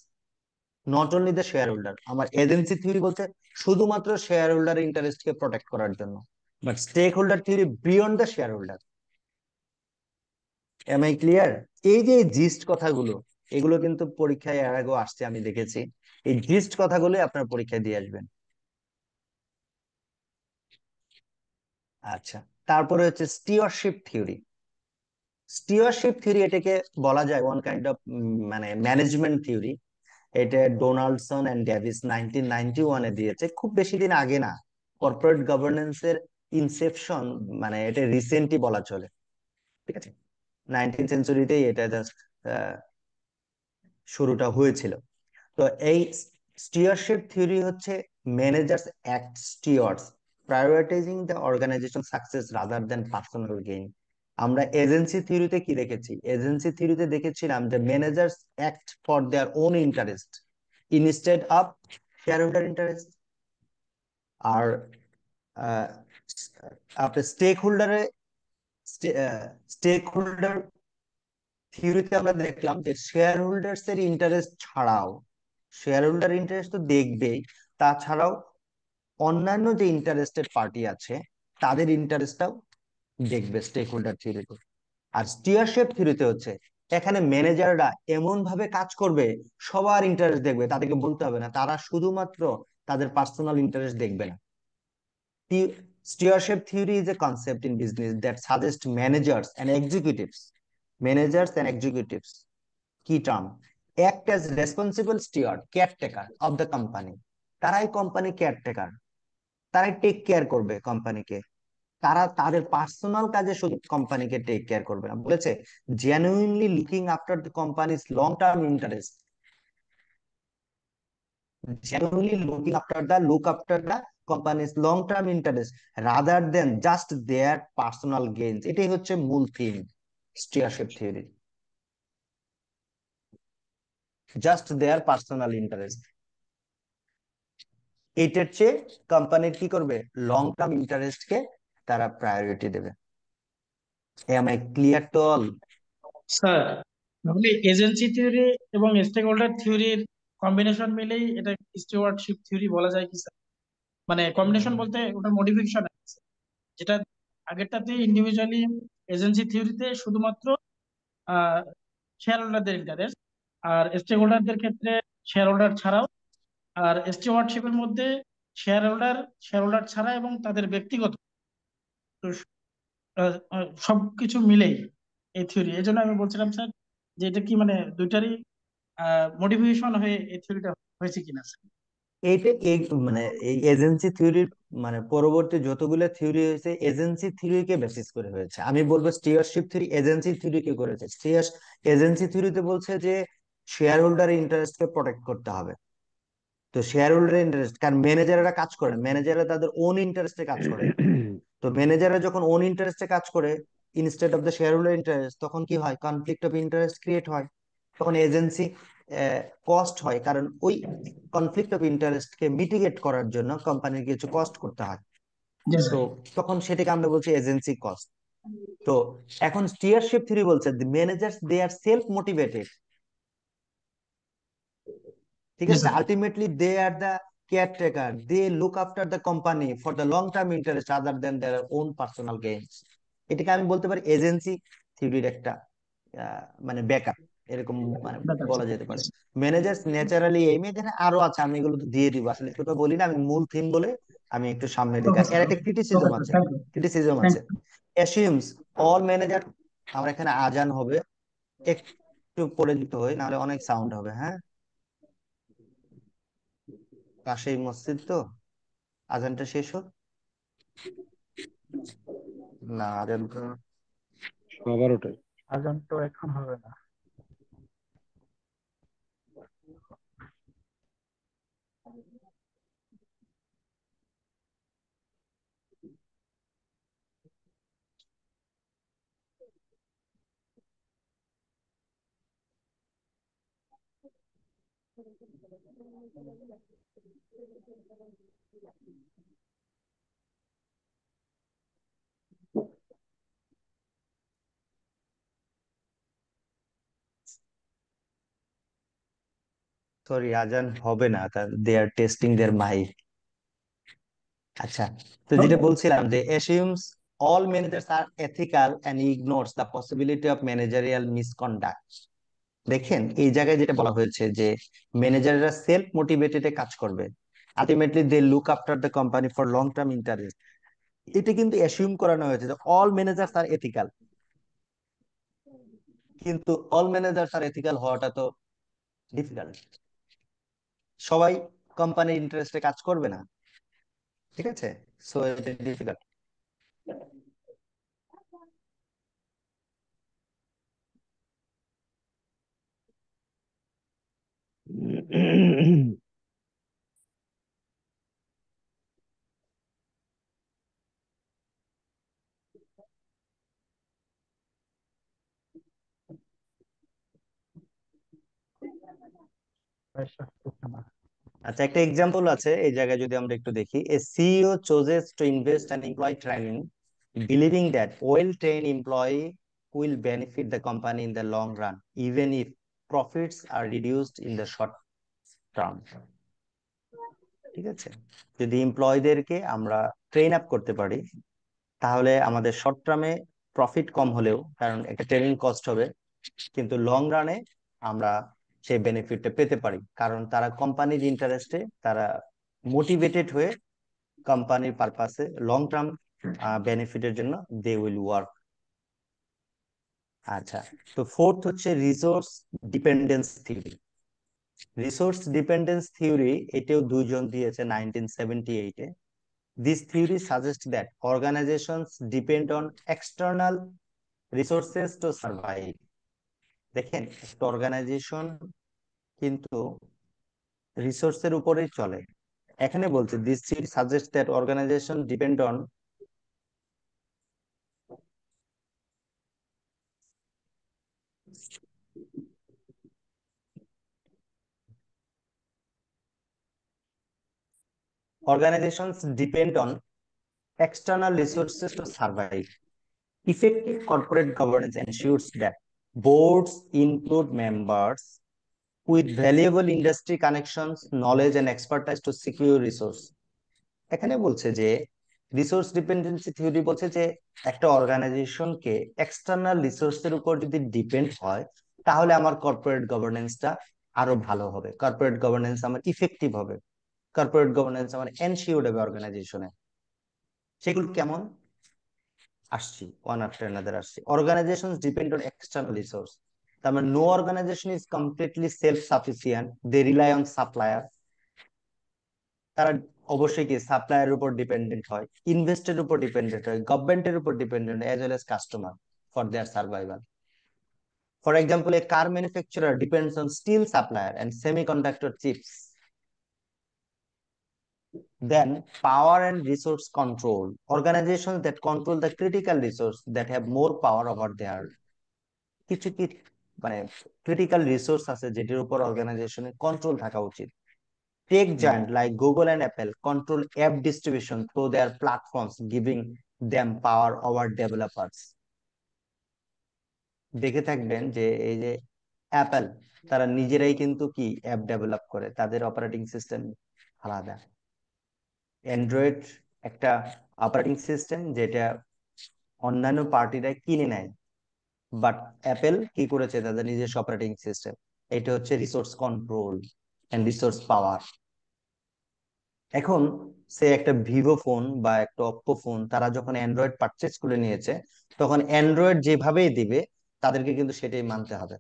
not only the shareholder. আমার এজেন্সি থিওরি বলছে শুধুমাত্র শেয়ার হোল্ডারের ইন্টারেস্টকে প্রোটেক্ট করার জন্য, but stakeholder theory beyond the shareholder. Am I clear? এই যে জিস্ট কথাগুলো, এগুলো কিন্তু পরীক্ষায় এর আগেও আসছে, আমি দেখেছি। এই জিস্ট কথাগুলো আপনার পরীক্ষায় দিয়ে আসবেন। আচ্ছা, তারপরে হচ্ছে স্টিওয়ারশিপ থিওরি। স্টিওয়ারশিপ থিওরি এটাকে বলা যায় ওয়ান কাইন্ড অফ মানে ম্যানেজমেন্ট থিওরি। এটা ডোনাল্ডসন এন্ড ডেভিস 1991 এ দিয়েছে, খুব বেশি দিন আগে না। কর্পোরেট গভর্নেন্স এর ইনসেপশন মানে এটা রিসেন্টলি বলা চলে, ঠিক আছে? 19th সেঞ্চুরিতেই এটা জাস্ট শুরুটা হয়েছিল। তো এই স্টিওয়ারশিপ থিওরি হচ্ছে managers act stewards prioritising the organisation success rather than personal gain. আমরা এজেন্সি থিওরিতে কি দেখেছি? এজেন্সি থিওরিতে দেখেছিলাম যে managers act for their own interest instead of share holder interest. আর আপনার স্টেক হোল্ডার থিওরিতে আমরা দেখলাম যে শেয়ার হোল্ডার্স এর ইন্টারেস্ট ছাড়াও, শেয়ার হোল্ডার ইন্টারেস্ট তো দেখবেই, তাছাড়াও অন্যান্য যে ইন্টারেস্টেড পার্টি আছে তাদের ইন্টারেস্টটাও দেখবে স্টেক হোল্ডার থিওরিতে। আর স্টিওয়ারশিপ থিওরিতে হচ্ছে এখানে ম্যানেজাররা এমন ভাবে কাজ করবে সবার ইন্টারেস্ট দেখবে, তাদেরকে বলতে হবে না, তারা শুধুমাত্র তাদের পার্সোনাল ইন্টারেস্ট দেখবে না। Stewardship theory is a concept in business that suggests managers and executives, key term, act as responsible steward, caretaker of the company. তারাই কোম্পানি কেয়ারটেকার, তারাই টেক কেয়ার করবে কোম্পানিকে। তারা তাদের পার্সোনাল কাজে শুধু কোম্পানিকে টেক কেয়ার করবে না, বলেছে genuinely looking after the companies long term interest, genuinely look after the company's long term interest rather than just their personal gains. এটাই হচ্ছে মূল theme stewardship theory, just their personal interest. এটার চেয়ে কোম্পানির কি করবে, লং টার্ম ইন্টারেস্টকে তারা প্রায়োরিটি দেবে। Am I clear to all? Sir, তাহলে এজেন্সি থিওরি এবং স্টেক হোল্ডার থিওরির কম্বিনেশন মিলেই এটা স্টিওয়ার্ডশিপ থিওরি বলা যায় কি স্যার? মানে কম্বিনেশন বলতে ওটা মডিফিকেশন আছে, যেটা আগেরটাতে ইন্ডিভিজুয়ালি এজেন্সি থিওরিতে শুধুমাত্র শেয়ার হোল্ডারদের ইন্টারেস্ট, আর স্টেক হোল্ডারদের ক্ষেত্রে শেয়ার হোল্ডার ছাড়াও, আর স্টিওয়ার্ডশিপের মধ্যে শেয়ার হোল্ডার ছাড়া এবং তাদের ব্যক্তিগত, তো সবকিছু মিলেই এই থিওরি। এই জন্য আমি বলছিলাম স্যার যে এটা কি মানে দুইটারই মডিফিকেশন হয়ে এই থিওরিটা হয়েছে কিনা স্যার। এইটা এই মানে এই এজেন্সি থিওরির মানে পরবর্তী যতগুলো থিওরি হয়েছে এজেন্সি থিওরিকে বেসিস করে হয়েছে। আমি বলবো স্টিয়ারশিপ থিওরি এজেন্সি থিওরিকে করেছে। এজেন্সি থিওরিতে বলছে যে শেয়ার হোল্ডারের ইন্টারেস্টকে প্রোটেক্ট করতে হবে। তো শেয়ার হোল্ডারের ইন্টারেস্ট, কারণ ম্যানেজাররা কাজ করে, ম্যানেজাররা তাদের ওন ইন্টারেস্টে কাজ করে। তো ম্যানেজাররা যখন ওন ইন্টারেস্টে কাজ করে instead of the share holder interest, তখন কি হয়, কনফ্লিক্ট অফ ইন্টারেস্ট ক্রিয়েট হয়। তখন এজেন্সি কস্ট হয়, কারণ ওই conflict of interest K mitigate করার জন্য কোম্পানির কিছু কস্ট করতে হয়। তো তখন সেটাকে আমরা বলছি এজেন্সি কস্ট। তো এখন স্টিয়ারশিপ থিওরি বলছে the managers they are self motivated, ঠিক আছে, ultimately they are the caretaker, they look after the company for the long term interest other than their own personal gains. এটাকে আমি বলতে পারি agency থিওরির একটা মানে ব্যাকআপ, এরকম মানে বলা যেতে পারে। ম্যানেজার্স ন্যাচারালি এই এখানে আরো আছে, আমি এগুলো তো দিয়ে দিব, আসলে এগুলো বলি না, আমি মূল থিম বলে আমি একটু সামনে দিই, কারণ এর একটা ক্রিটিসিজম আছে, ক্রিটিসিজম আছে। অ্যাসিউমস অল ম্যানেজার, আমার এখানে আজান হবে, একটু পরে দিতে হয় নাহলে অনেক সাউন্ড হবে। হ্যাঁ, পাশেই মসজিদ তো, আজানটা শেষ হোক না, আজান তো 11টায় আজান তো এখন হবে না। সরি, আজান হবে না, দে আর টেস্টিং দেয়ার মাইক। আচ্ছা, তো যেটা বলছিলাম যে assumes all managers are ethical and ignores the possibility of managerial misconduct। দেখেন এই জায়গায় যেটা বলা হয়েছে যে ম্যানেজাররা সেলফ মোটিভেটেড কাজ করবে, ultimately they look after the company for long term interest. এটা কিন্তু অ্যাসিউম করানো হয়েছে যে অল ম্যানেজার্স আর এথিক্যাল, কিন্তু অল ম্যানেজার্স আর এথিক্যাল হওয়াটা তো ডিফিকাল্ট। সবাই কোম্পানির ইন্টারেস্টে কাজ করবে না, ঠিক আছে, সো এটা ডিফিকাল্ট। আচ্ছা, একটা এক্সাম্পল আছে এই জায়গায়, যদি আমরা একটু দেখি, a CEO chooses to invest and employ training believing that well train employee will benefit the company in the long run even if profits are reduced in the short term. ঠিক আছে, যদি এমপ্লয়ীদেরকে আমরা ট্রেন আপ করতে পারি তাহলে আমাদের short টার্মে profit কম হলেও, কারণ একটা ট্রেনিং কস্ট হবে, কিন্তু লং রানে আমরা সেই বেনিফিটটা পেতে পারি, কারণ তারা কোম্পানির ইন্টারেস্টে তারা মোটিভেটেড হয়ে কোম্পানির পারপাসে লং টার্ম বেনিফিটের জন্য দে উইল ওয়ার্ক। আচ্ছা, তো ফোর্থ হচ্ছে resource dependence theory. Resource dependence theory এটাও দুইজন দিয়েছে 1978-এ। This theory suggests that organizations depend on external resources to survive। দেখেন, একটা অর্গানাইজেশন কিন্তু রিসোর্সের উপরেই চলে। এখানে বলছে this theory suggest that organization depend on organizations depend on external resources to survive. Effective corporate governance ensures that boards include members with valuable industry connections, knowledge, and expertise to secure resource. এখানে বলছে যে resource dependency theory বলছে যে একটা অর্গানাইজেশনকে external রিসোর্সের উপর যদি depend হয় তাহলে আমার কর্পোরেট গভর্নেন্সটা আরো ভালো হবে, কর্পোরেট গভর্নেন্স আমার ইফেক্টিভ হবে, কর্পোরেট গভর্নেন্স আমার এনশিওর্ড হবে অর্গানাইজেশনে। সেগুলো কেমন আসছি, ওয়ান আফটার অ্যানাদার আসছি। Organization depend on external resource, তার মানে no organization is completely self sufficient, they rely on supplier. তারা অবশ্যই কি সাপ্লায়ারের উপর ডিপেন্ডেন্ট হয়, ইনভেস্টের উপর ডিপেন্ডেন্ট হয়, গভর্নমেন্টের উপর dependent as well age customer for their survival. For example, a car manufacturer depends on steel supplier and semiconductor chips. Then power and resource control. Organizations that control the critical resource that have more power over their কিছু কি মানে critical resource আছে যেটির উপর অর্গানাইজেশনের control থাকা উচিত। Tech giant like Google and Apple control app distribution through their platforms, giving them power over developers. দেখে থাকবেন যে এই যে অ্যাপল, তারা নিজেরাই কিন্তু কি অ্যাপ ডেভেলপ করে, তাদের অপারেটিং সিস্টেম আলাদা। অ্যান্ড্রয়েড একটা অপারেটিং সিস্টেম যেটা অন্যান্য পার্টিরা কিনে নেয়, বাট অ্যাপেল কি করেছে তাদের নিজস্ব অপারেটিং সিস্টেম। এটা হচ্ছে রিসোর্স কন্ট্রোল এন্ড রিসোর্স পাওয়ার। এখন সে একটা ভিভো ফোন বা একটা অপ্পো ফোন তারা যখন অ্যান্ড্রয়েড পারচেজ করে নিয়েছে, তখন অ্যান্ড্রয়েড যেভাবেই দিবে তাদেরকে কিন্তু সেটাই মানতে হবে।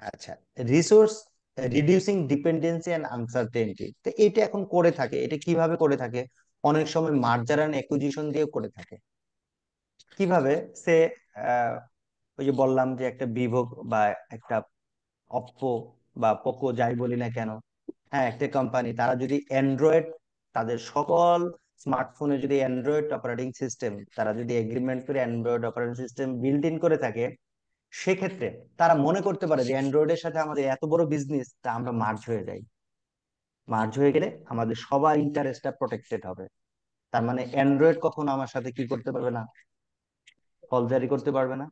আচ্ছা, resource reducing dependency and uncertainty, তো এটা এখন করে থাকে। এটা কিভাবে করে থাকে? অনেক সময় মার্জার এন্ড অ্যাকুইজিশন দিয়ে করে থাকে। কিভাবে? সে ওই যে বললাম যে একটা ভিভো বা একটা অপ্পো বা পোকো যাই বলি না কেন, হ্যাঁ একটা কোম্পানি তারা যদি অ্যান্ড্রয়েড, তাদের সকল স্মার্টফোনে যদি অ্যান্ড্রয়েড অপারেটিং সিস্টেম, তারা যদি এগ্রিমেন্ট করে Android operating system built in করে থাকে, সেক্ষেত্রে তারা মনে করতে পারে যে অ্যান্ড্রয়েডের সাথে আমাদের এত বড় বিজনেস, তা আমরা মার্জ হয়ে যাই। মার্জ হয়ে গেলে আমাদের সবার ইন্টারেস্টটা প্রোটেক্টেড হবে। তার মানে অ্যান্ড্রয়েড কখনো আমার সাথে কি করতে পারবে না, ফৌজদারি করতে পারবে না।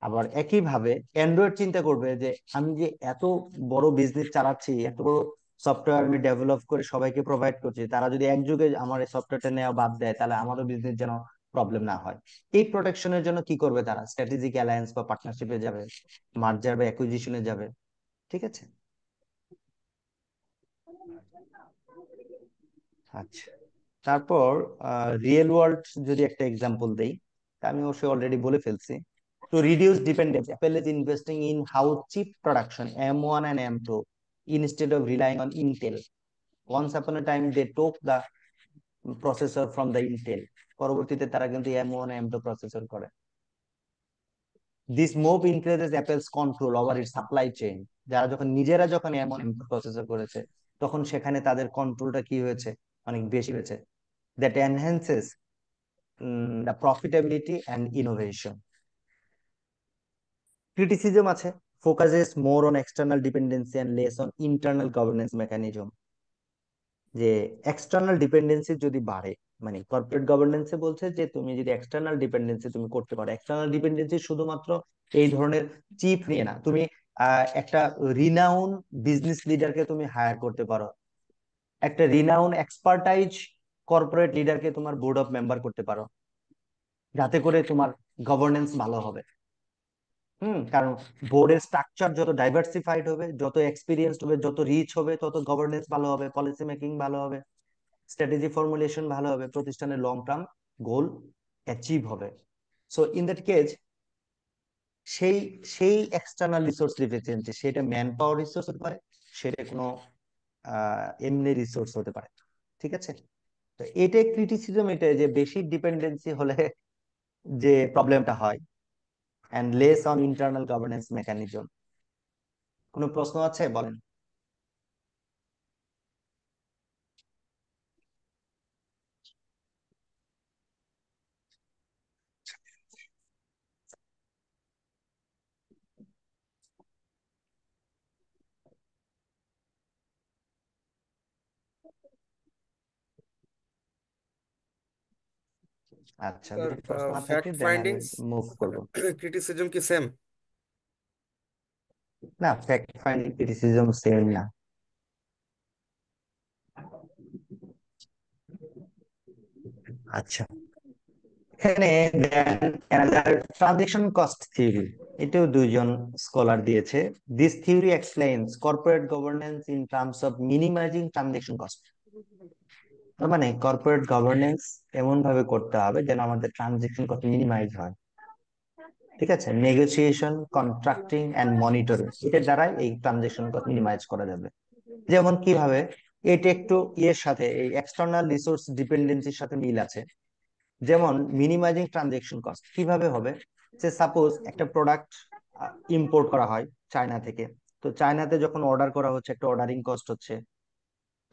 আবার একইভাবে অ্যান্ড্রয়েড চিন্তা করবে যে আমি যে এত বড় বিজনেস চালাচ্ছি, এত বড় সফটওয়্যার আমি ডেভেলপ করে সবাইকে প্রোভাইড করছি, তারা যদি এক যুগে আমার এই সফটওয়্যারটা নেওয়া বাদ দেয় তাহলে আমারও বিজনেস যেন প্রবলেম না হয়। এই প্রোটেকশনের জন্য কি করবে? তারা স্ট্র্যাটেজিক অ্যালায়েন্স বা পার্টনারশিপে যাবে, মার্জার বা অ্যাকুইজিশনে যাবে। ঠিক আছে। আচ্ছা, তারপর রিয়েল ওয়ার্ল্ড যদি একটা এক্সাম্পল দেই, আমি অবশ্যই অলরেডি বলে ফেলছি। To reduce dependence, Apple is investing in how chip production M1 and M2 instead of relying on Intel. Once upon a time, they took the processor from the Intel. পরবর্তীতে তারা কিন্তু M1 M2 processor করে। This move increases Apple's control over its supply chain. যারা যখন নিজেরা যখন M1 M2 processor করেছে, তখন সেখানে তাদের কন্ট্রোলটা কি হয়েছে, অনেক বেশি হয়েছে। That enhances the profitability and innovation. Criticism আছে, focuses more on external dependency and less on internal governance mechanism. যে এক্সটার্নাল ডিপেন্ডেন্সি যদি বাড়ে, মানে কর্পোরেট গভর্নেন্সে বলছে যে তুমি যদি এক্সটার্নাল ডিপেন্ডেন্সি তুমি করতে পারো। এক্সটার্নাল ডিপেন্ডেন্সি শুধুমাত্র এই ধরনের চিপ নিয়ে না, তুমি একটা রিনাউন বিজনেস লিডারকে তুমি হায়ার করতে পারো, একটা রিনাউন এক্সপার্টাইজ কর্পোরেট লিডারকে তোমার বোর্ড অফ মেম্বার করতে পারো, যাতে করে তোমার গভর্নেন্স ভালো হবে। কারণ বোর্ডের স্ট্রাকচার যত ডাইভার্সিফাইড হবে, যত এক্সপিরিয়েন্স হবে, যত রিচ হবে, তত গভর্নেন্স ভালো হবে, পলিসি মেকিং ভালো হবে, স্ট্র্যাটেজি ফর্মুলেশন ভালো হবে, প্রতিষ্ঠানের লং টার্ম গোল অ্যাচিভ হবে। সো ইন দ্যাট কেস সেই সেই এক্সটার্নাল রিসোর্স ডিফিসিয়েন্সি, সেটা ম্যান পাওয়ার রিসোর্স হতে পারে, সেটা কোনো এমনি রিসোর্স হতে পারে। ঠিক আছে। তো এটাই ক্রিটিসিজম, এটা যে বেশি ডিপেন্ডেন্সি হলে যে প্রবলেমটা হয়, and less on internal governance mechanism. কোনো প্রশ্ন আছে? বলেন। আচ্ছা, স্যার যদি প্রশ্ন না থাকে ফ্যাক্ট দেন আমি ফাইন্ডিংস মুভ করব। ক্রিটিসিজম কি সেম? না, ফ্যাক্ট ফাইন্ডিং ক্রিটিসিজম সেম না। আচ্ছা, এখানে ট্রানজেকশন কস্ট থিওরি, এটাও দুইজন স্কলার দিয়েছে। This theory explains corporate governance in terms of minimising transaction cost. তার মানে কর্পোরেট গভর্নেন্স এমন ভাবে করতে হবে যেন আমাদের ট্রানজেকশন কস্ট মিনিমাইজ হয়। ঠিক আছে, নেগোসিয়েশন, কন্ট্রাক্টিং এন্ড মনিটরিং, এটার দ্বারাই এই ট্রানজেকশন কস্ট মিনিমাইজ করা যাবে। যেমন কিভাবে, এটা একটু ইয়ের সাথে, এই এক্সটার্নাল রিসোর্স ডিপেন্ডেন্সির সাথে মিল আছে। যেমন মিনিমাইজিং ট্রানজেকশন কস্ট কিভাবে হবে, যে সাপোজ একটা প্রোডাক্ট ইম্পোর্ট করা হয় চায়না থেকে, তো চায়নাতে যখন অর্ডার করা হচ্ছে একটা অর্ডারিং কস্ট হচ্ছে,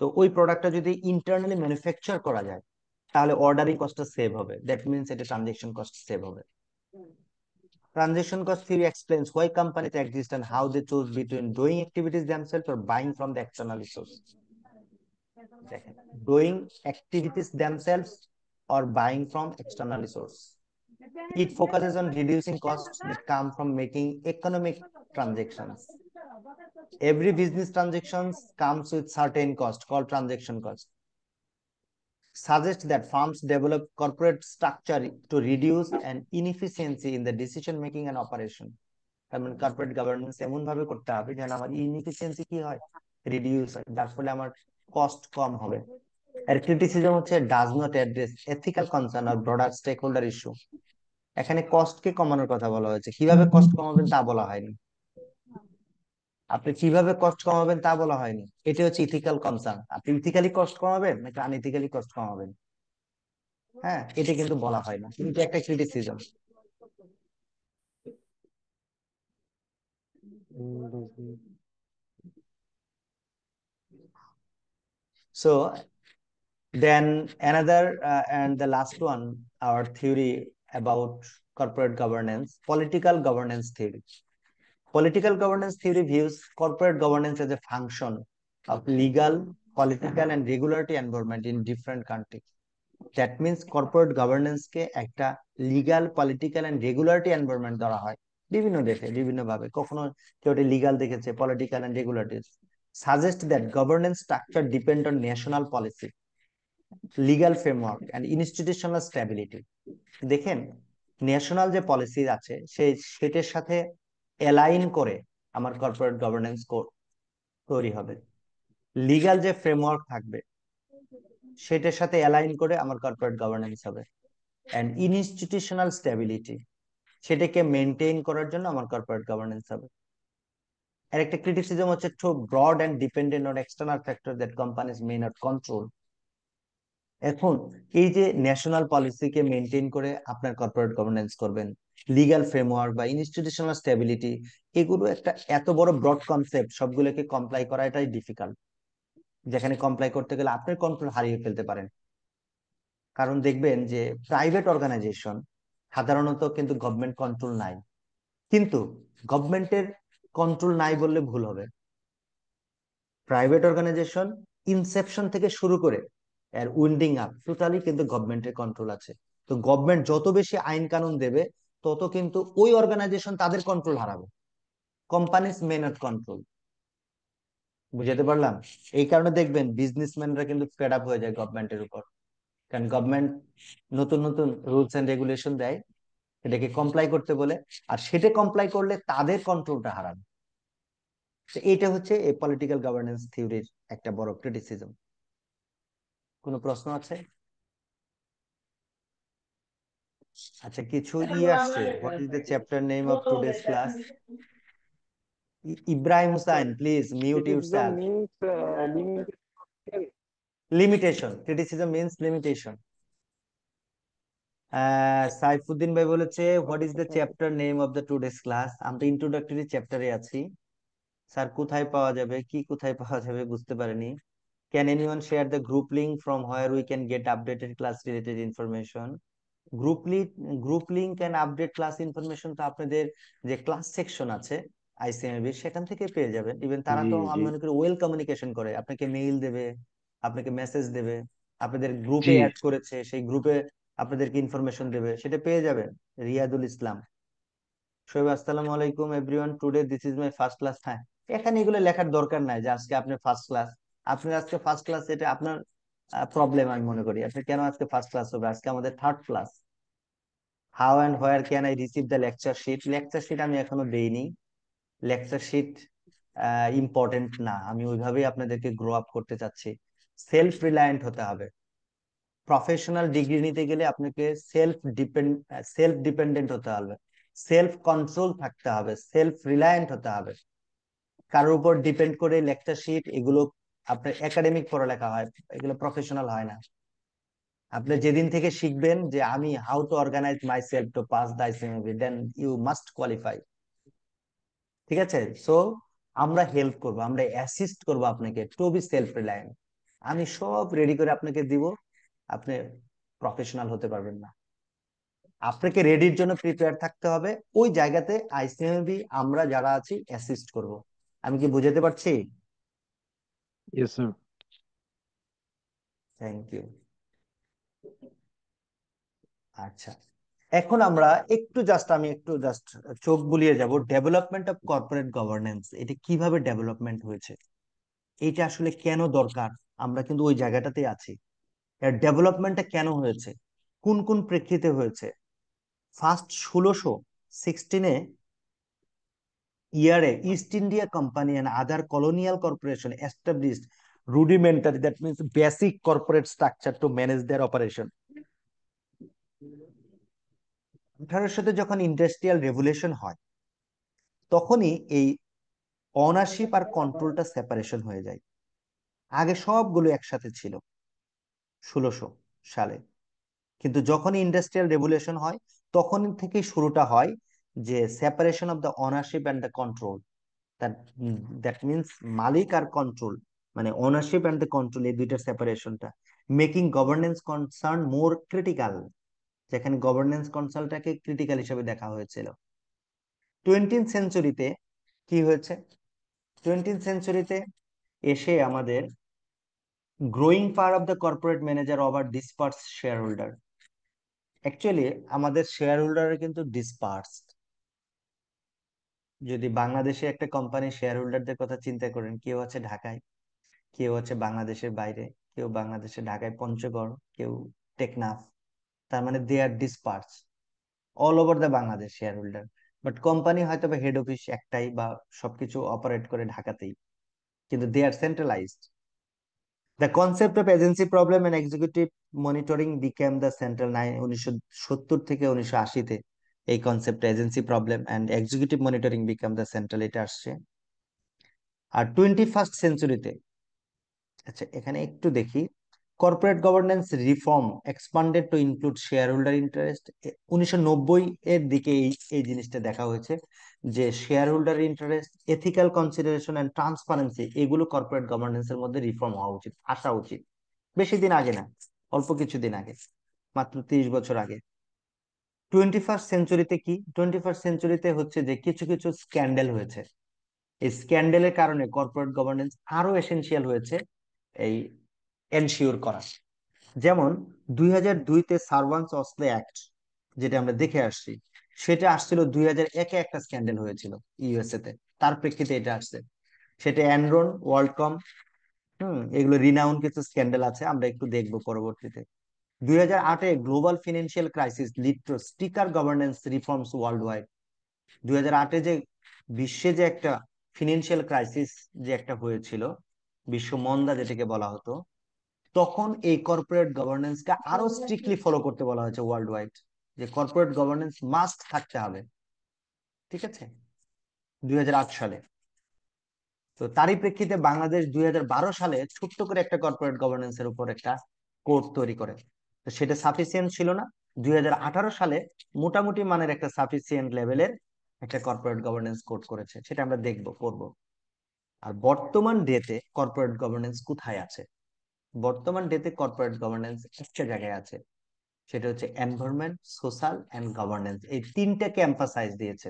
তো ওই প্রোডাক্টটা যদি ইন্টারনালি ম্যানুফ্যাকচার করা যায় তাহলে অর্ডারিং কস্টটা সেভ হবে, দ্যাট মিনস এটা ট্রানজেকশন কস্ট সেভ হবে। Transaction cost theory explains why companies exist and how they choose between doing activities themselves or buying from the external resource. Doing activities themselves or buying from external resource. It focuses on reducing costs that come from making economic transactions. Every business transactions comes with certain cost called transaction cost. Suggest that firms develop corporate structure to reduce an inefficiency in the decision making and operation. I mean, corporate governance এমন ভাবে করতে হবে যেন আমার inefficiency কি হয়, reduce হয়, যার ফলে আমার কস্ট কম হবে। আর ক্রিটিসিজম হচ্ছে does not address ethical concern আর ব্রডার স্টেক হোল্ডার ইস্যু। এখানে কস্টকে কমানোর কথা বলা হয়েছে, কিভাবে কস্ট কমাবেন তা বলা হয়নি। আপনি কিভাবে কস্ট কমাবেন তা বলা হয়নি, এটা হচ্ছে ইথিক্যাল কনসার্ন। আপনি ইথিক্যালি কস্ট কমাবেন নাকি আনইথিক্যালি কস্ট কমাবেন, হ্যাঁ, এটা কিন্তু বলা হয় না, কিন্তু একটা criticism. So then another and the last one, our theory about corporate governance, political governance theory. Political governance theory views corporate governance as a function of legal, political and regulatory environment in different countries. That means corporate governance কে একটা legal, political and regulatory environment ধরা হয় বিভিন্ন দেশে বিভিন্ন ভাবে। কখনো কেউ এটা লিগাল দেখেছে, political and regulatory. Suggest that governance structure depend on national policy, legal framework and institutional stability. দেখেন, ন্যাশনাল যে পলিসি আছে সেটার সাথে অ্যালাইন করে আমার কর্পোরেট গভর্নেন্স তৈরি হবে। লিগাল যে ফ্রেমওয়ার্ক থাকবে সেটার সাথে অ্যালাইন করে আমার কর্পোরেট গভর্নেন্স হবে। এন্ড ইনস্টিটিউশনাল স্ট্যাবিলিটি, সেটাকে মেনটেইন করার জন্য আমার কর্পোরেট গভর্নেন্স হবে। আর একটা ক্রিটিসিজম হচ্ছে too broad and dependent on external factor that companies may not control. এখন এই যে ন্যাশনাল পলিসিকে মেনটেইন করে আপনার কর্পোরেট গভর্নেন্স করবেন, লিগ্যাল ফ্রেমওয়ার্ক বা ইনস্টিটিউশনাল স্ট্যাবিলিটি, এগুলো একটা এত বড় ব্রড কনসেপ্ট, সবগুলোকে কমপ্লাই করা এটাই ডিফিকাল্ট। যেখানে কমপ্লাই করতে গেলে আপনি কন্ট্রোল হারিয়ে ফেলতে পারেন। কারণ দেখবেন যে প্রাইভেট অর্গানাইজেশন সাধারণত কিন্তু গভর্নমেন্ট কন্ট্রোল নাই, কিন্তু গভর্নমেন্টের কন্ট্রোল নাই বললে ভুল হবে। প্রাইভেট অর্গানাইজেশন ইনসেপশন থেকে শুরু করে এর উইন্ডিং আপ টোটালি কিন্তু গভর্নমেন্টের কন্ট্রোল আছে। তো গভর্নমেন্ট যত বেশি আইন কানুন দেবে তত কিন্তু ওই অর্গানাইজেশন তাদের কন্ট্রোল হারাবে। Companies may not control. বুঝাতে পারলাম? এই কারণে দেখবেন বিজনেসম্যানরা কিন্তু ফেড আপ হয়ে যায় গভর্নমেন্টের উপর, কারণ গভর্নমেন্ট নতুন নতুন রুলস এন্ড রেগুলেশন দেয়, সেটাকে কমপ্লাই করতে বলে, আর সেটা কমপ্লাই করলে তাদের কন্ট্রোলটা হারাবে। এইটা হচ্ছে এই পলিটিক্যাল গভর্নেন্স থিওরির একটা বড় ক্রিটিসিজম। কোনো প্রশ্ন আছে? আচ্ছা, কিছু আসছে। What is the chapter name of today's class? Ibrahim Hussain, please mute yourself. Limitation, criticism means limitation. Saifuddin ভাই বলেছে what is the chapter name of the today's class. আমরা ইন্ট্রোডাক্টরি চ্যাপ্টারে আছি স্যার, কোথায় পাওয়া যাবে, কি কোথায় পাওয়া যাবে বুঝতে পারিনি। Can anyone share the group link from where we can get updated class related information? Group link and update class information তো আপনাদের যে ক্লাস সেকশন আছে আইসিএমবি সেখান থেকে পেয়ে যাবেন। ইভেন তারা তো আমি মনে করি ওয়েল কমিউনিকেশন করে, আপনাকে মেইল দেবে, আপনাকে মেসেজ দেবে, আপনাদের গ্রুপে অ্যাড করেছে, সেই গ্রুপে আপনাদেরকে ইনফরমেশন দেবে, সেটা পেয়ে যাবেন। রিয়াদুল ইসলাম, শোয়েব আসসালামু আলাইকুম everyone, today this is my first class. হ্যাঁ, এখানে এগুলো লেখার দরকার নাই যে আজকে আপনার ফার্স্ট ক্লাস। আপনার আজকে ফার্স্ট ক্লাস, এটা আপনার প্রবলেম আমি মনে করি। আপনি কেন আজকে ফার্স্ট ক্লাস হবে? আজকে আমাদের third class. How and where can I receive the lecture sheet? Lecture sheet আমি এখনো দেইনি। লেকচার শিট ইম্পর্টেন্ট না, আমি ওইভাবেই আপনাদেরকে গ্রো আপ করতে চাচ্ছি। সেলফ রিলায়েন্ট হতে হবে। প্রফেশনাল ডিগ্রি নিতে গেলে আপনাকে সেলফ ডিপেন্ডেন্ট হতে হবে, সেলফ কন্ট্রোল থাকতে হবে, সেলফ রিলায়েন্ট হতে হবে। কারোর উপর ডিপেন্ড করে লেকচার শিট এগুলো আপনার একাডেমিক পড়ালেখা হয়, এগুলো প্রফেশনাল হয় না। আপনি যেদিন থেকে শিখবেন যে আমি how to organise myself to pass the ICMB, then you must qualify. ঠিক আছে? সো আমরা হেল্প করব, আমরা অ্যাসিস্ট করব আপনাকে টু বি সেলফ রিলায়েন্ট। আমি সব রেডি করে আপনাকে দিব, আপনি প্রফেশনাল হতে পারবেন না। আপনাকে রেডির জন্য প্রিপেয়ার থাকতে হবে। ওই জায়গাতে আইসিএমবি আমরা যারা আছি অ্যাসিস্ট করব। আমি কি বুঝাতে পারছি? Yes sir. Thank you. আচ্ছা, এখন আমরা আমি একটু জাস্ট চোখ বুলিয়ে যাব ডেভেলপমেন্ট অফ কর্পোরেট গভর্নেন্স। এটা কিভাবে ডেভেলপমেন্ট হয়েছে, এটা আসলে কেন দরকার, আমরা কিন্তু ওই জায়গাটাতে আছি। এর ডেভেলপমেন্টটা কেন হয়েছে, কোন কোন প্রেক্ষিতে হয়েছে। ফার্স্ট 1616 ইয়ারে east India company and other colonial corporation established rudimentary, that means basic corporate structure to manage their operation. 1800 যখন ইন্ডাস্ট্রিয়াল রেভলিউশন হয়, তখনই এই অনারশিপ আর কন্ট্রোলটা সেপারেশন হয়ে যায়। আগে সবগুলো একসাথে ছিল 1600 সালে, কিন্তু যখন ইন্ডাস্ট্রিয়াল রেভলিউশন হয় তখন থেকে শুরুটা হয় যে separation of the ownership and the control. That means মালিক আর কন্ট্রোল, মানে ওনারশিপ অ্যান্ড দ্য কন্ট্রোল, এই দুইটার সেপারেশনটা making governance concern more critical, যেখানে গভর্নেন্স কনসার্নটাকে ক্রিটিক্যাল হিসেবে দেখা হয়েছিল। 20th সেঞ্চুরিতে কি হয়েছে? 20th সেঞ্চুরিতে এসে আমাদের growing power of the corporate manager over disperse share holder. Actually আমাদের শেয়ার হোল্ডার কিন্তু ডিসপার্সড। যদি বাংলাদেশে একটা কোম্পানির শেয়ার হোল্ডারদের কথা চিন্তা করেন, কেউ আছে ঢাকায়, কেউ আছে বাংলাদেশের বাইরে, কেউ বাংলাদেশের ঢাকায় পঞ্চগড়, কেউ টেকনাফ। তার মানে they are disperse all over the Bangladesh share holder. But company হয়তো বা হেড অফিস একটাই বা সবকিছু অপারেট করে ঢাকাতেই, কিন্তু they are centralised. The concept of agency problem and executive monitoring became the central 1970 থেকে 1980-তে এই concept agency problem and executive monitoring became the central, এটা আসছে। আর 21st সেঞ্চুরিতে, আচ্ছা এখানে একটু দেখি, corporate governance reform expanded to include share holder interest. 1990 এর দিকে এই জিনিসটা দেখা হয়েছে যে share holder interest, ethical consideration and transparency, এগুলো কর্পোরেট গভর্নেন্সের মধ্যে রিফর্ম হওয়া উচিত, আসা উচিত। বেশি দিন আগে না, অল্প কিছুদিন আগে, মাত্র 30 বছর আগে। 21st সেঞ্চুরিতে কি? 21st সেঞ্চুরিতে হচ্ছে যে কিছু কিছু স্ক্যান্ডেল হয়েছে। এই স্ক্যান্ডেলের কারণে কর্পোরেট গভর্নেন্স আরো এসেনশিয়াল হয়েছে এই এনশিওর করা। যেমন 2002-তে সার্ভান্স-ওসলে অ্যাক্ট, যেটা আমরা দেখে আসছি, সেটা আসছিল 2001-এ, একটা স্ক্যান্ডেল হয়েছিল ইউএসএ তে, তার প্রেক্ষিতে এটা আসছে। সেটা এনরন, ওয়ার্ল্ডকম, এগুলো রিনাউন কিছু স্ক্যান্ডেল আছে, আমরা একটু দেখবো পরবর্তীতে। 2008-এ global financial crisis lead to stricter governance reforms worldwide. 2008-এ যে বিশ্বে যে একটা ফিনান্সিয়াল ক্রাইসিস যে একটা হয়েছিল, বিশ্ব মন্দা যেটাকে বলা হতো, তখন এই কর্পোরেট গভর্নেন্সকে আরো স্ট্রিক্টলি ফলো করতে বলা হয়েছে ওয়ার্ল্ড ওয়াইড, যে কর্পোরেট গভর্নেন্স মাস্ট থাকতে হবে। ঠিক আছে? 2008 সালে। তো তারই প্রেক্ষিতে বাংলাদেশ 2012 সালে ছোট্ট করে একটা কর্পোরেট গভর্নেন্স এর উপর একটা কোড তৈরি করে। তো সেটা সাফিসিয়েন্ট ছিল না। 2018 সালে মোটামুটি মানের একটা সাফিসিয়েন্ট লেভেলের একটা কর্পোরেট গভর্নেন্স কোড করেছে, সেটা আমরা দেখবো, পড়বো। আর বর্তমান ডেতে কর্পোরেট গভর্নেন্স কোথায় আছে? বর্তমান ডেতে কর্পোরেট গভর্নেন্স একটা জায়গায় আছে, সেটা হচ্ছে এনভায়রনমেন্ট, সোশ্যাল এন্ড গভর্নেন্স। এই তিনটাকে এমফাসাইজ দিয়েছে।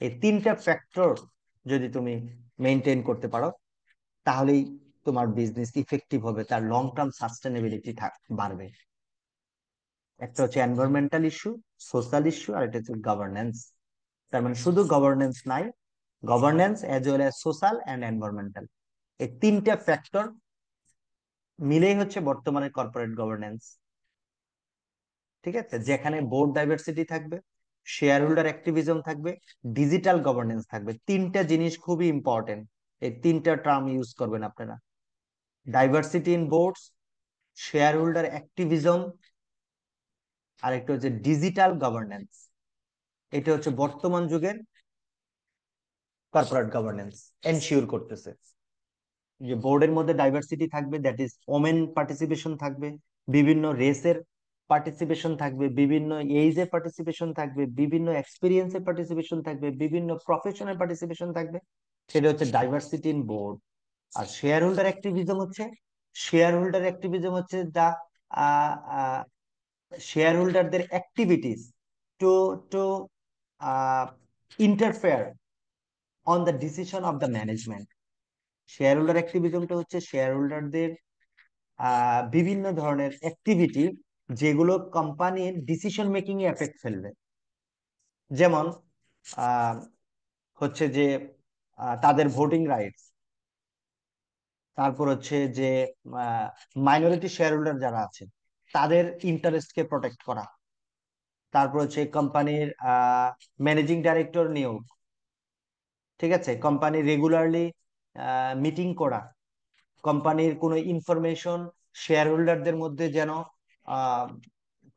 এই তিনটা ফ্যাক্টর যদি তুমি মেনটেন করতে পারো, তাহলেই তোমার বিজনেস ইফেক্টিভ হবে, তার লং টার্ম সাস্টেনেবিলিটি বাড়বে। একটা হচ্ছে এনভায়রনমেন্টাল ইস্যু, সোশ্যাল ইস্যু, আর এটা হচ্ছে গভর্নেন্স। তার মানে শুধু গভর্নেন্স নাই, governance as well as social and environmental, এই তিনটা ফ্যাক্টর মিলেই হচ্ছে বর্তমানে কর্পোরেট গভর্নেন্স। ঠিক আছে, যেখানে বোর্ড ডাইভার্সিটি থাকবে, শেয়ার হোল্ডার অ্যাক্টিভিজম থাকবে, ডিজিটাল গভর্নেন্স থাকবে। তিনটা জিনিস খুবই ইম্পর্টেন্ট, এই তিনটা টার্ম ইউজ করবেন আপনারা: diversity in boards, share holder activism, আর একটা হচ্ছে ডিজিটাল গভর্নেন্স। এটা হচ্ছে বর্তমান যুগের কর্পোরেট গভর্নেন্স এনশিওর করতেছে। যে বোর্ডের মধ্যে ডাইভার্সিটি থাকবে, দ্যাট ইজ ওমেন পার্টিসিপেশন থাকবে, বিভিন্ন রেসের পার্টিসিপেশন থাকবে, বিভিন্ন এইজের পার্টিসিপেশন থাকবে, বিভিন্ন এক্সপিরিয়েন্সের পার্টিসিপেশন থাকবে, বিভিন্ন প্রফেশনের পার্টিসিপেশন থাকবে। সেটা হচ্ছে ডাইভার্সিটি ইন বোর্ড। আর শেয়ার হোল্ডার অ্যাক্টিভিজম হচ্ছে, যা শেয়ার হোল্ডারদের activities to to interfere on the decision of the management. Share holder অ্যাক্টিভিজমটা হচ্ছে শেয়ার হোল্ডারদের বিভিন্ন ধরনের অ্যাক্টিভিটি যেগুলো কোম্পানির ডিসিশন মেকিং এ এফেক্ট ফেলবে। যেমন হচ্ছে যে তাদের ভোটিং রাইটস, তারপর হচ্ছে যে মাইনরিটি শেয়ার হোল্ডার যারা আছে তাদের ইন্টারেস্টকে প্রোটেক্ট করা, তারপর হচ্ছে কোম্পানির ম্যানেজিং ডাইরেক্টর নিয়োগ, ঠিক আছে, কোম্পানি রেগুলারলি মিটিং করা, কোম্পানির কোনো ইনফরমেশন শেয়ার হোল্ডারদের মধ্যে যেন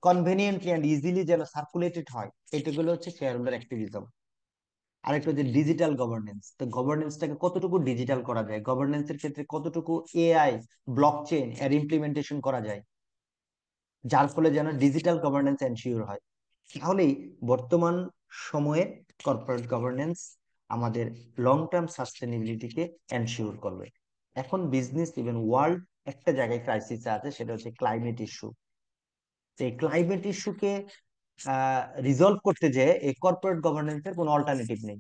কনভেনিয়েন্টলি অ্যান্ড ইজিলি যেন সার্কুলেটেড হয়, এটাগুলো হচ্ছে শেয়ার হোল্ডার অ্যাক্টিভিজম। আরেকটা হচ্ছে ডিজিটাল গভর্নেন্স। তো গভর্নেন্সটাকে কতটুকু ডিজিটাল করা যায়, গভর্নেন্সের ক্ষেত্রে কতটুকু এআই, ব্লকচেন এর ইমপ্লিমেন্টেশন করা যায়, যার ফলে যেন ডিজিটাল গভর্নেন্স এনশিওর হয়। তাহলেই বর্তমান সময়ে কর্পোরেট গভর্নেন্স আমাদের লং টার্ম সাস্টেনেবিলিটিকে এনশিওর করবে। এখন বিজনেস ইভেন ওয়ার্ল্ড একটা জায়গায় ক্রাইসিসে আছে, সেটা হচ্ছে ক্লাইমেট ইস্যু। এই ক্লাইমেট ইস্যুকে রিজলভ করতে যে এই কর্পোরেট গভর্নেন্সের কোনো অল্টারনেটিভ নেই,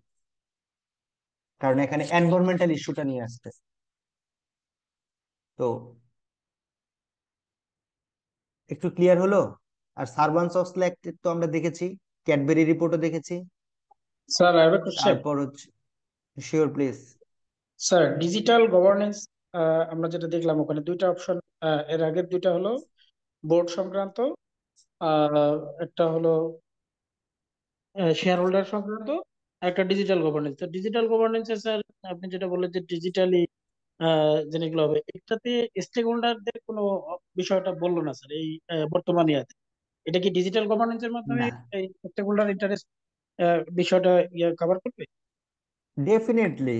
কারণ এখানে এনভায়রনমেন্টাল ইস্যুটা নিয়ে আসছে। তো একটু ক্লিয়ার হলো? আর সার্ভান্স অফ স্ল্যাক তো আমরা দেখেছি, ক্যাডবেরি রিপোর্টও দেখেছি। Sir I have a question. তারপর হচ্ছে, sure please. Sir digital governance আমরা যেটা দেখলাম ওখানে দুইটা অপশন, এর আগের দুইটা হলো বোর্ড সংক্রান্ত, একটা হলো শেয়ার হোল্ডার সংক্রান্ত, একটা ডিজিটাল গভর্নেন্স। তো ডিজিটাল গভর্নেন্স স্যার আপনি যেটা বললেন যে ডিজিটালি জিনিসগুলো হবে, এটাতে স্টেক হোল্ডারদের কোনো বিষয়টা বললো না স্যার এই বর্তমান ইয়াতে। এটা কি ডিজিটাল গভর্নেন্স এর মাধ্যমে না, এই স্টেক হোল্ডার ইন্টারেস্ট বিষয়টা কভার করবে? ডেফিনেটলি।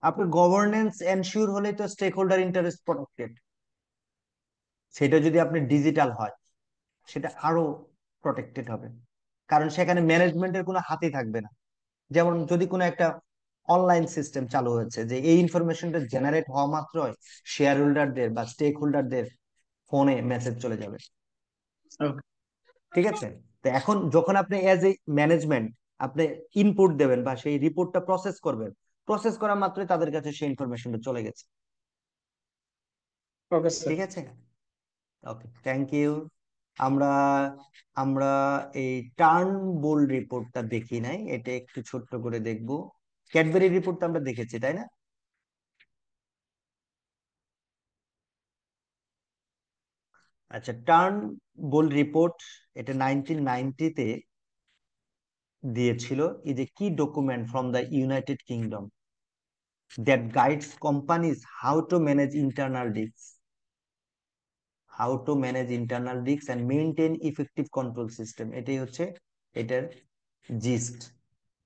আপনার গভর্নেন্স এনশিওর হলে তো স্টেক হোল্ডার ইন্টারেস্ট প্রোটেক্টেড। সেটা যদি আপনি ডিজিটাল হয় সেটা আরো প্রোটেক্টেড হবে, কারণ সেখানে ম্যানেজমেন্টের কোনো হাতই থাকবে না। যেমন যদি কোনো একটা অনলাইন সিস্টেম চালু হয়েছে, যে এই ইনফরমেশনটা জেনারেট হওয়া মাত্রই শেয়ার হোল্ডারদের বা স্টেক হোল্ডারদের ফোনে মেসেজ চলে যাবে। Okay. ঠিক আছে, তো এখন যখন আপনি এজ এ ম্যানেজমেন্ট আপনি ইনপুট দেবেন বা সেই রিপোর্টটা প্রসেস করবেন, প্রসেস করা মাত্রই তাদের কাছে সেই ইনফরমেশনটা চলে গেছে। Okay sir. ঠিক আছে, ওকে, থ্যাংক ইউ। আমরা আমরা এই টার্নবুল রিপোর্টটা দেখি নাই, এটা একটু ছোট্ট করে দেখবো। ক্যাডবেরি রিপোর্টটা আমরা দেখেছি, তাই না? আচ্ছা, টার্নবুল রিপোর্ট এটা 1990-তে দিয়েছিল। ইজ এ কি document from the United kingdom that guides companies how to manage internal risks, and maintain effective control system. এটাই হচ্ছে এটার gist,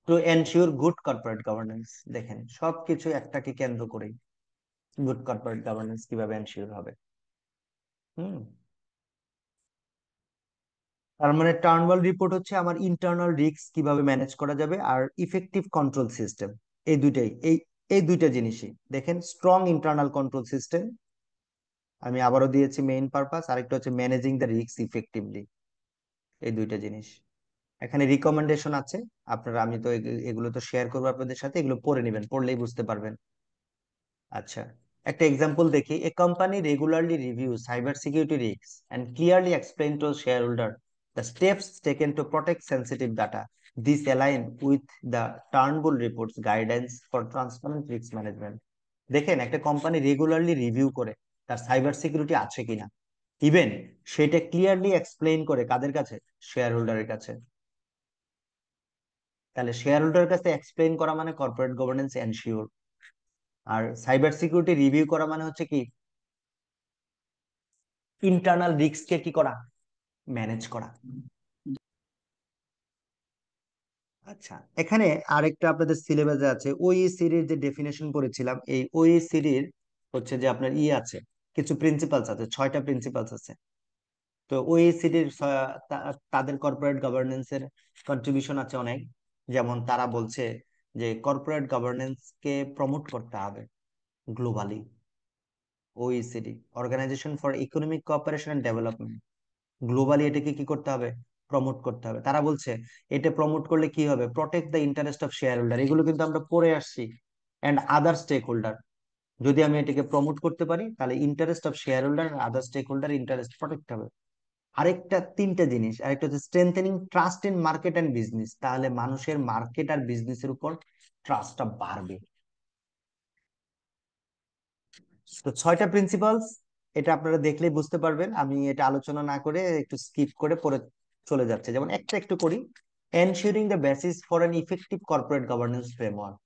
to ensure good corporate governance. দেখেন সবকিছু একটাকে কেন্দ্র করেই গুড কর্পোরেট গভর্নেন্স কিভাবে এনশিওর হবে। হুম, তার মানে টার্নওয়াল রিপোর্ট হচ্ছে আমার ইন্টারনাল রিস্ক কিভাবে ম্যানেজ করা যাবে, আর ইফেক্টিভ কন্ট্রোল সিস্টেম, এই দুইটাই, এই দুইটা জিনিসই দেখেন। স্ট্রং ইন্টারনাল কন্ট্রোল সিস্টেম, আমি আবারও দিয়েছি মেইন পারপাস, আরেকটা হচ্ছে ম্যানেজিং দ্য রিস্ক ইফেক্টিভলি। এই দুইটা জিনিস এখানে রিকমেন্ডেশন আছে আপনারা, আমি তো এগুলো তো শেয়ার করবো আপনাদের সাথে, এগুলো পড়ে নেবেন, পড়লেই বুঝতে পারবেন। আচ্ছা, একটা এক্সাম্পল দেখি। A company regularly review cyber security risk and clearly explain to share holder The steps taken to protect sensitive data. This align with the Turnbull report's guidance for transparent risk management. দেখেন একটা company regularly review করে তার cyber security আছে কিনা, even সেটা clearly explain করে কাদের কাছে, share হোল্ডারের কাছে। তাহলে শেয়ার হোল্ডারের কাছে এক্সপ্লেইন করা মানে কর্পোরেট গভর্নেন্স এনশিওর। আর সাইবার সিকিউরিটি রিভিউ করা মানে হচ্ছে কি, ইন্টারনাল রিস্ককে কি করা, ম্যানেজ করা। আচ্ছা, এখানে আরেকটা আপনাদের সিলেবাসে আছে ওইসিডির যে ডেফিনেশন করেছিলাম, এই ওইসিডির হচ্ছে যে আপনার আছে কিছু প্রিন্সিপালস আছে, 6টা প্রিন্সিপালস আছে। তো ওইসিডির তাদের কর্পোরেট গভর্নেন্স এর কন্ট্রিবিউশন আছে অনেক। যেমন তারা বলছে যে কর্পোরেট গভর্নেন্স কে প্রমোট করতে হবে globally. OECD, organization for economic cooperation and development, globally এটাকে কি করতে হবে, প্রমোট করতে হবে। তারা বলছে এটা প্রমোট করলে কি হবে, protect the interest of share holder, এগুলো কিন্তু আমরা পড়ে আসছি, এন্ড আদার স্টেক হোল্ডার। যদি আমি এটাকে প্রমোট করতে পারি তাহলে ইন্টারেস্ট অফ শেয়ার হোল্ডার আর other stakeholder interest protect হবে। আরেকটা 3টা জিনিস, আরেকটা হচ্ছে strengthening trust in market and business, তাহলে মানুষের মার্কেট আর বিজনেসের উপর ট্রাস্টটা বাড়বে। তো 6টা প্রিন্সিপালস, এটা আপনারা দেখলেই বুঝতে পারবেন, আমি এটা আলোচনা না করে একটু স্কিপ করে পরে চলে যাচ্ছে। যেমন একটা একটু করি, ensuring the basis for an effective corporate governance framework.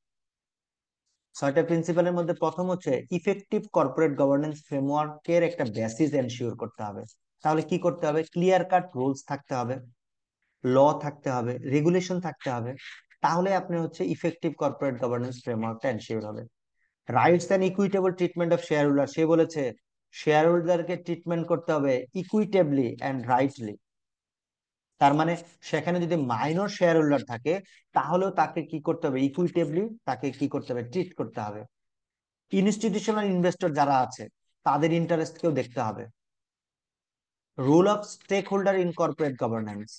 6টা প্রিন্সিপালের মধ্যে প্রথম হচ্ছে ইফেক্টিভ কর্পোরেট গভর্নেন্স ফ্রেমওয়ার্কের একটা বেসিস এনশিওর করতে হবে। তাহলে কি করতে হবে, ক্লিয়ার কাট রুলস থাকতে হবে, ল থাকতে হবে, রেগুলেশন থাকতে হবে, তাহলে আপনি হচ্ছে ইফেক্টিভ কর্পোরেট গভর্নেন্স ফ্রেমওয়ার্কটা এনশিওর হবে। Rights and equitable treatment of share holder, সে বলেছে শেয়ার হোল্ডারকে ট্রিটমেন্ট করতে হবে ইকুইটেবলি এন্ড রাইটলি। তার মানে সেখানে যদি মাইনর শেয়ার হোল্ডার থাকে তাহলেও তাকে কি করতে হবে, ইকুইটেবলি তাকে কি করতে হবে, ট্রিট করতে হবে। ইনস্টিটিউশনাল ইনভেস্টর যারা আছে তাদের ইন্টারেস্টকেও দেখতে হবে। Rule of stakeholder in corporate governance,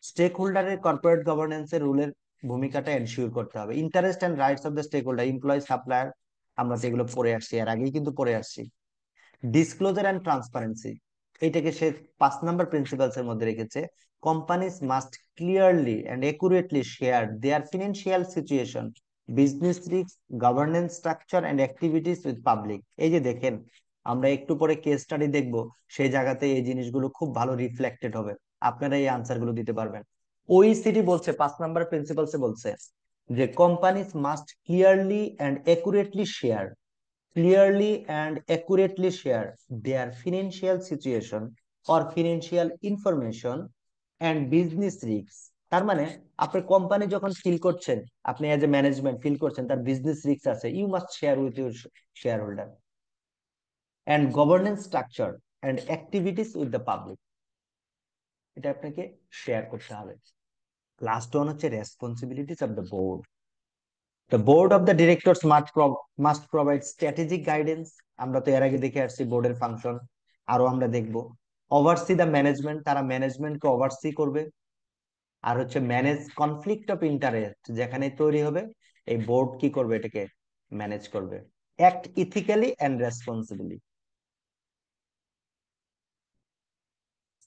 স্টেক হোল্ডারের কর্পোরেট গভর্নেন্সের রুলের ভূমিকাটা এনশিওর করতে হবে। Interest and rights of the stake holder, employee, supplier, আমরা যেগুলো পড়ে আসছি, এর আগেই কিন্তু পড়ে আসছি। ডিসক্লোজার এন্ড ট্রান্সপারেন্সি, এটাকে সে 5 নাম্বার প্রিন্সিপালস এর মধ্যে রেখেছে। Companies must clearly and accurately share their financial situation, business risk, governance structure and activities with public. এই যে দেখেন, আমরা একটু পরে কেস স্টাডি দেখবো, সেই জায়গাতে এই জিনিসগুলো খুব ভালো রিফ্লেক্টেড হবে, আপনারা এই আনসার গুলো দিতে পারবেন। ওইসিডি বলছে 5 নাম্বার প্রিন্সিপালসে বলছে যে companies must clearly and accurately share, clearly and accurately share their financial situation or financial information and business risks. তার মানে আপনার কোম্পানি যখন ফিল করছেন, আপনি এজ এ ম্যানেজমেন্ট ফিল করছেন তার বিজনেস রিস্ক আছে, you must share with your shareholder, and governance structure and activities with the public, এটা আপনাকে শেয়ার করতে হবে। লাস্ট ওয়ান হচ্ছে responsibilities of the board. The board of the directors must provide strategic guidance, আমরা তো এর আগে দেখে আসছি বোর্ডের ফাংশন, আরো আমরা দেখবো। ওভারসি দ্য ম্যানেজমেন্ট, তারা ম্যানেজমেন্টকে ওভারসি করবে। আর হচ্ছে ম্যানেজ কনফ্লিক্ট অফ ইন্টারেস্ট, যেখানে তৈরি হবে এই বোর্ড কি করবে, এটাকে ম্যানেজ করবে। অ্যাক্ট ইথিক্যালি এন্ড রেসপন্সিবলি,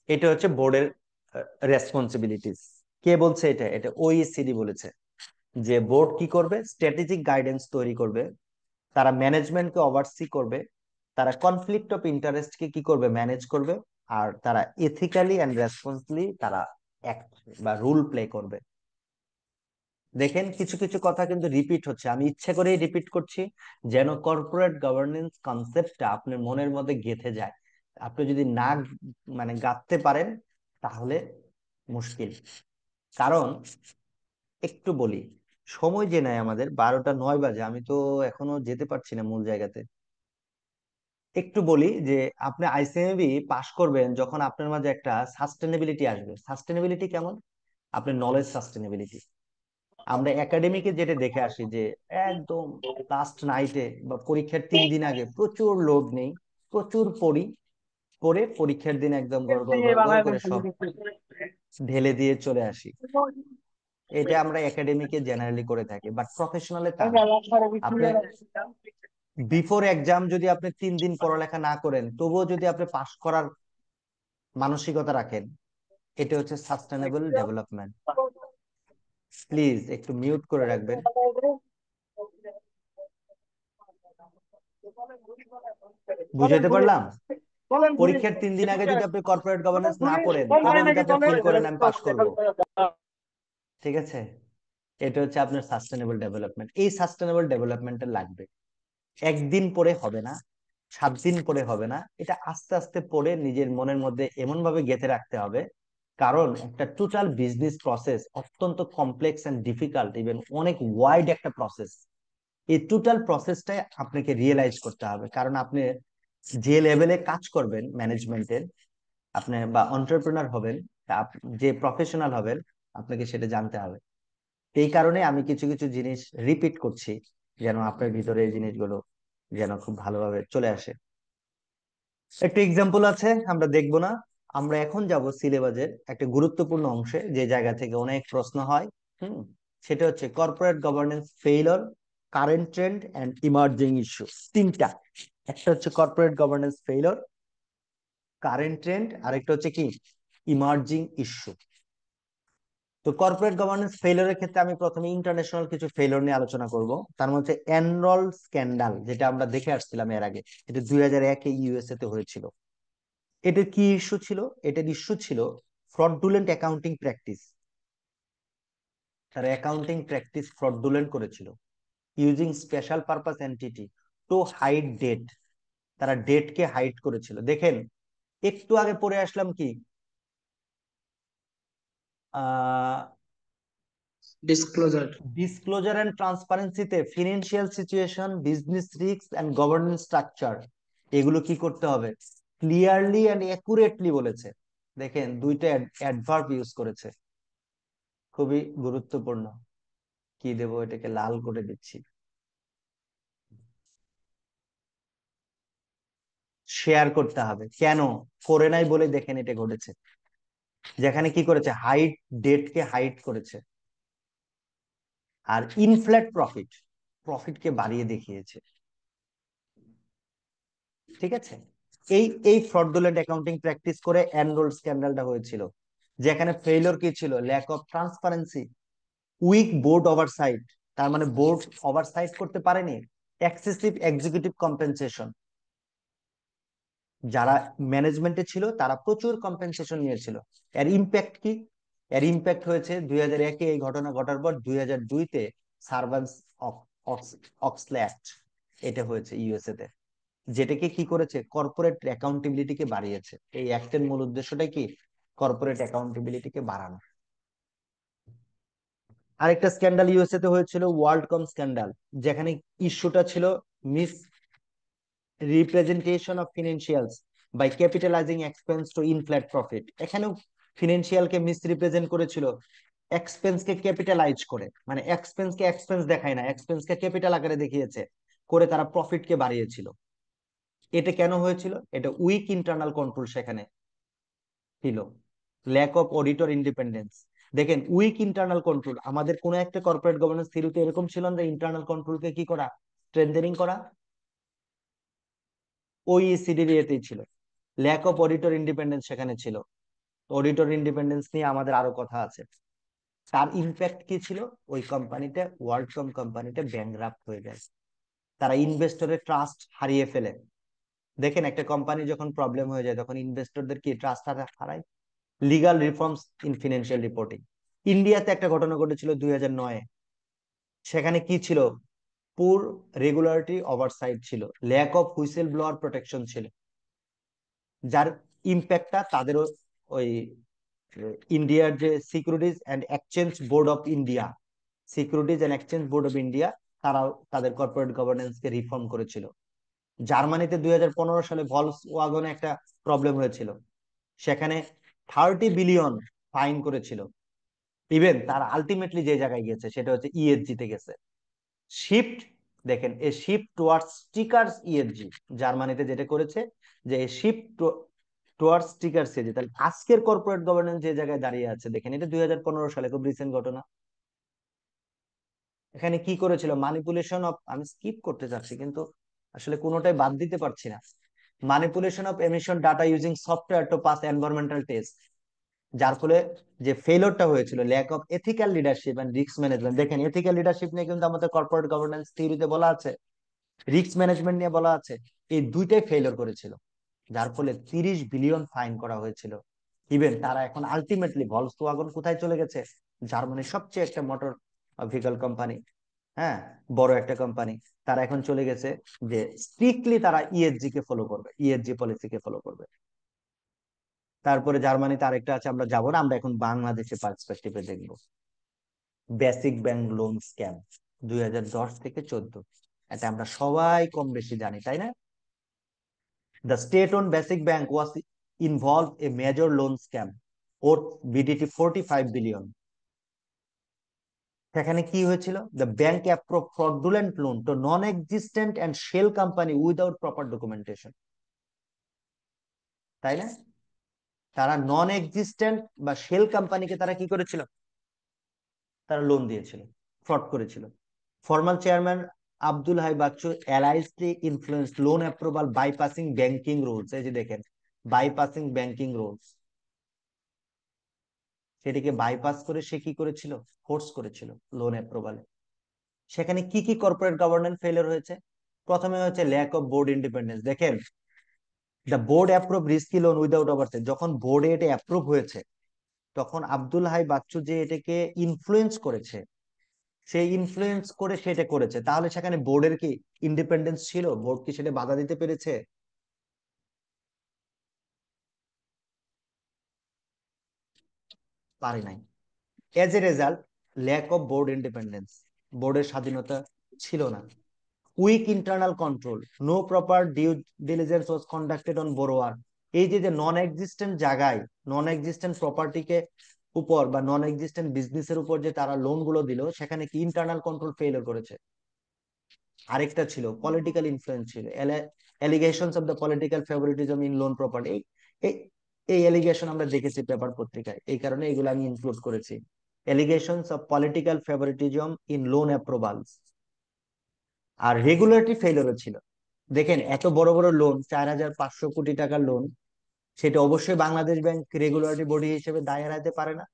এটা হচ্ছে বোর্ডের রেসপন্সিবিলিটিস। কে বলছে এটা, এটা ওইসিডি বলেছে যে বোর্ড কি করবে, স্ট্র্যাটেজিক গাইডেন্স তৈরি করবে, তারা ম্যানেজমেন্টকে ওভারসি করবে, তারা কনফ্লিক্ট অফ ইন্টারেস্টকে কি করবে, ম্যানেজ করবে, আর তারা এথিক্যালি এন্ড রেসপন্সিবলি তারা অ্যাক্ট বা রুল প্লে করবে। দেখেন কিছু কিছু কথা কিন্তু রিপিট হচ্ছে, আমি ইচ্ছে করেই রিপিট করছি যেন কর্পোরেট গভর্নেন্স কনসেপ্টটা আপনার মনের মধ্যে গেঁথে যায়। আপনি যদি না গাঁথতে পারেন তাহলে মুশকিল। কারণ একটু বলি, সময় যে নাই আমাদের, 12টা 9 বাজে, আমি তো এখনো যেতে পারছি না মূল জায়গাতে। একটু বলি যে আপনি আইসিএমবি পাস করবেন যখন আপনার মাঝে একটা সাস্টেনেবিলিটি আসবে। সাস্টেনেবিলিটি কেমন, আপনার নলেজ সাস্টেনেবিলিটি। আমরা একাডেমিকে যেটা দেখে আসি যে একদম লাস্ট নাইটে বা পরীক্ষার 3 দিন আগে প্রচুর লোড নেই, প্রচুর পড়ে পরীক্ষার দিন একদম গড় গড় গড় গড় করে সব ঢেলে দিয়ে চলে আসি। এটা আমরা একাডেমিকে জেনারেলি করে থাকি, বাট প্রফেশনালে তা না। আপনি বিফোর এক্সাম যদি আপনি 3 দিন পড়ালেখা না করেন, তবুও যদি আপনি পাস করার মানসিকতা রাখেন, এটা হচ্ছে সাস্টেনেবল ডেভেলপমেন্ট। প্লিজ একটু মিউট করে রাখবেন। বুঝাতে পারলাম? পরীক্ষার 3 দিন আগে যদি আপনি কর্পোরেট গভর্নেন্স না পড়েন, তবুও যদি আপনি ফিল করেন আমি পাস করব, ঠিক আছে? এটা হচ্ছে আপনার সাস্টেনেবল ডেভেলপমেন্ট। এই সাস্টেনেবল ডেভেলপমেন্টটা লাগবে, একদিন পরে হবে না, 7 দিন পরে হবে না, এটা আস্তে আস্তে পড়ে নিজের মনের মধ্যে এমন ভাবে গেঁথে রাখতে হবে। কারণ একটা টোটাল বিজনেস প্রসেস অত্যন্ত কমপ্লেক্স এন্ড ডিফিকাল্ট, ইভেন অনেক ওয়াইড একটা প্রসেস। এই টোটাল প্রসেসটাই আপনাকে রিয়েলাইজ করতে হবে, কারণ আপনি যে লেভেলে কাজ করবেন ম্যানেজমেন্টের, আপনি বা এন্টারপ্রেনার হবেন, যে প্রফেশনাল হবেন, আপনাকে সেটা জানতে হবে। এই কারণে আমি কিছু কিছু জিনিস রিপিট করছি, যেন আপনার ভিতরে এই জিনিসগুলো যেন খুব ভালোভাবে চলে আসে। একটা এক্সাম্পল আছে, আমরা দেখবো না, আমরা এখন যাব সিলেবাসের একটা গুরুত্বপূর্ণ অংশে, যে জায়গা থেকে অনেক প্রশ্ন হয়। সেটা হচ্ছে corporate governance failure, current trend and emerging issue. তিনটা, একটা হচ্ছে corporate governance failure, current trend, আরেকটা হচ্ছে কি ইমার্জিং ইস্যু। তো কর্পোরেট গভর্নেন্স ফেইলিওরের ক্ষেত্রে আমি প্রথমে ইন্টারন্যাশনাল কিছু ফেইলিওর নিয়ে আলোচনা করব। তার মধ্যে এনরোল স্ক্যান্ডাল, যেটা আমরা দেখে আসছিলাম এর আগে, এটা 2001-এ ইউএসএ তে হয়েছিল। এটার কি ইস্যু ছিল? এটার ইস্যু ছিল ফ্রডুলেন্ট অ্যাকাউন্টিং প্র্যাকটিস। তারা অ্যাকাউন্টিং প্র্যাকটিস ফ্রডুলেন্ট করেছিল, using special purpose entity to hide debt. তারা ডেটকে হাইড করেছিল। দেখেন, একটু আগে পড়ে আসলাম কি, ডিসক্লোজার এন্ড ট্রান্সপারেন্সিতে financial situation, business risk and governance structure, এগুলো কি করতে হবে ক্লিয়ারলি এন্ড অ্যাকুরেটলি বলেছে। দেখেন, দুইটা অ্যাডভার্ব ইউজ করেছে, খুবই গুরুত্বপূর্ণ। কি দেব, এটাকে লাল করে দিচ্ছি। শেয়ার করতে হবে, কেন করে নাই বলে দেখেন এটা ঘটেছে। যেখানে কি করেছে, হাইড ডেটকে হাইড করেছে। আর ইনফ্লেট প্রফিট, প্রফিটকে বাড়িয়ে দেখিয়েছে, ঠিক আছে? এই এই ফ্রডুলেন্ট অ্যাকাউন্টিং প্র্যাকটিস করে এনরোল স্ক্যান্ডালটা হয়েছিল, যেখানে ফেইলিওর কি ছিল, lack of transparency, weak board oversight, তার মানে বোর্ড ওভারসাইট করতে পারেনি, এক্সেসিভ এক্সিকিউটিভ কম্পেনসেশন, যারা ম্যানেজমেন্টে ছিল তারা প্রচুর কম্পেনসেশন নিয়েছিল। এর ইম্প্যাক্ট কি? এর ইম্প্যাক্ট হয়েছে 2001-এ এই ঘটনা ঘটার পর 2002-তে সার্ভান্স অক্সলে অ্যাক্ট, এটা হয়েছে ইউএসএ তে, যেটাকে কি করেছে, কর্পোরেট অ্যাকাউন্টেবিলিটিকে বাড়িয়েছে। এই অ্যাক্টের মূল উদ্দেশ্যটাই কি, কর্পোরেট অ্যাকাউন্টেবিলিটিকে বাড়ানো। আরেকটা স্ক্যান্ডাল ইউএসএ তে হয়েছিল, ওয়ার্ল্ডকম স্ক্যান্ডাল, যেখানে ইস্যুটা ছিল misrepresentation of financials by capitalising expense to inflate profit. এখানেও ফিনান্সিয়ালকে মিস রিপ্রেজেন্ট করেছিল এক্সপেন্সকে ক্যাপিটালাইজ করে, মানে এক্সপেন্সকে এক্সপেন্স দেখায় না, এক্সপেন্সকে ক্যাপিটাল আকারে দেখিয়েছে, করে তারা প্রফিটকে বাড়িয়েছিল। এটা কেন হয়েছিল? এটা উইক ইন্টারনাল কন্ট্রোল সেখানে ছিল, ল্যাক অফ অডিটর ইন্ডিপেন্ডেন্স। দেখেন, উইক ইন্টারনাল কন্ট্রোল, আমাদের কোন একটা কর্পোরেট গভর্নেন্স থিওরিতে এরকম ছিল যে ইন্টারনাল কন্ট্রোলকে কি করা, স্ট্রেংথেনিং করা, ওইসিডি এতেই ছিল। ল্যাক অফ অডিটর ইন্ডিপেন্ডেন্স সেখানে ছিল। অডিটর ইন্ডিপেন্ডেন্স নিয়ে আমাদের আরো কথা আছে। তার ইম্প্যাক্ট কি ছিল, ওই কোম্পানিতে, ওয়ার্ল্ডকম কোম্পানিতে ব্যাংকরাপ্ট হয়ে যায়, তারা ইনভেস্টরের ট্রাস্ট হারিয়ে ফেলে। দেখেন, একটা কোম্পানি যখন প্রবলেম হয়ে যায় তখন ইনভেস্টরদের কি ট্রাস্ট হারায়। Legal reforms in financial reporting, ইন্ডিয়াতে একটা ঘটনা ঘটেছিল 2009-এ। সেখানে কি ছিল, পুর রেগুলারিটি ওভারসাইট ছিল, lack of whistle blower protection ছিল, যার ইম্প্যাক্টটা তাদেরও ওই ইন্ডিয়ার যে securities and exchange board of India, securities and exchange board of India, তারাও তাদের কর্পোরেট গভর্নেন্সকে রিফর্ম করেছিল। জার্মানিতে 2015 সালে ভলক্সওয়াগনে একটা প্রবলেম হয়েছিল, সেখানে 30 বিলিয়ন ফাইন করেছিল। ইভেন তার আলটিমেটলি যে জায়গায় গেছে সেটা হচ্ছে ইএসজি তে গেছে। শিফট, দেখেন, এ শিফট টুয়ার্ডস স্টিকারস ইএসজি, জার্মানিতে যেটা করেছে, যে শিফট টুয়ার্ডস স্টিকারস ইএসজি। তাহলে আজকের কর্পোরেট গভর্নেন্স যে জায়গায় দাঁড়িয়ে আছে, দেখেন, এটা 2015 সালে, খুব রিসেন্ট ঘটনা। এখানে কি করেছিল, ম্যানিপুলেশন অফ, আমি স্কিপ করতে চাচ্ছি কিন্তু আসলে কোনোটাই বাদ দিতে পারছি না, manipulation of emission data using software to pass environmental test. যার ফলে যে ফেলোরটা হয়েছিল, lack of ethical leadership and risk management. দেখেন এথিক্যাল লিডারশিপ নিয়ে কিন্তু আমাদের কর্পোরেট গভর্নেন্স থিওরিতে বলা আছে, রিস্ক ম্যানেজমেন্ট নিয়ে বলা আছে, এই দুইটাই ফেলিওর করেছিল, যার ফলে 30 বিলিয়ন ফাইন করা হয়েছিল। ইভেন তারা এখন আলটিমেটলি ভলক্সওয়াগন কোথায় চলে গেছে, জার্মানির সবচেয়ে একটা মোটর ভেহিকল কোম্পানি, হ্যাঁ, বড় একটা কোম্পানি, তারা এখন চলে গেছে যে স্ট্রিক্টলি তারা ইএসজি কে ফলো করবে, ইএসজি পলিসিকে ফলো করবে। তারপরে জার্মানিতে আরেকটা আছে, আমরা যাবো না, আমরা এখন বাংলাদেশে পার্সপেক্টিভে দেখবো। বেসিক ব্যাংক লোন স্ক্যাম 2010 থেকে 14, এটা আমরা সবাই কম বেশি জানি, তাই না? The state-owned basic bank was involved a major loan scam worth BDT 45 billion. সেখানে কি হয়েছিল? The bank approved fraudulent loan to non-existent and shell company without proper documentation. তাই না? তারা নন এক্সিস্টেন্ট বা শেল কোম্পানিকে তারা কি করেছিল? তারা লোন দিয়েছিল, ফ্রড করেছিল। Formal chairman Abdul Hai Bachchu allegedly influence loan approval bypassing banking rules. এই যে দেখেন, বাইপাসিং ব্যাংকিং রুলস, সেটিকে বাইপাস করে সে কি করেছিল? ফোর্স করেছিল লোন অ্যাপ্রুভালে। সেখানে কি কি কর্পোরেট গভর্নেন্স ফেলিওর হয়েছে? প্রথমে হচ্ছে ল্যাক অফ বোর্ড ইন্ডিপেন্ডেন্স। দেখেন, the board approve risky loan without oversight. যখন বোর্ডে এটা অ্যাপ্রুভ হয়েছে, তখন আব্দুল হাই বাচ্চু যে এটাকে ইনফ্লুয়েন্স করেছে, সেই ইনফ্লুয়েন্স করে সেটা করেছে, তাহলে সেখানে বোর্ডের কি ইন্ডিপেন্ডেন্স ছিল? বোর্ড কি সেটা বাধা দিতে পেরেছে? পারে নাই। As a result, lack of board independence, বোর্ডের স্বাধীনতা ছিল না। Weak internal control, no proper due diligence was conducted on borrower. এই যে যে নন এক্সিস্টেন্ট জায়গায়, নন এক্সিস্টেন্ট প্রপার্টিকে উপর বা নন এক্সিস্টেন্ট বিজনেসের উপর যে তারা লোন গুলো দিল, সেখানে কি ইন্টারনাল কন্ট্রোল ফেলিওর করেছে। আরেকটা ছিল পলিটিক্যাল ইনফ্লুয়েন্স ছিল, allegations of the political favouritism in loan property. এই এই অ্যালিগেশন আমরা দেখেছি পেপার পত্রিকায়, এই কারণে এগুলো আমি ইনক্লুড করেছি। Allegations of political favouritism in loan approvals. আর রেগুলেটরি ফেলিওর ছিল। দেখেন, এত বড় বড় লোন, 4,500 কোটি টাকার লোন, সেটা অবশ্যই বাংলাদেশ ব্যাংক রেগুলেটরি বডি হিসেবে দায় এড়াতে পারে না।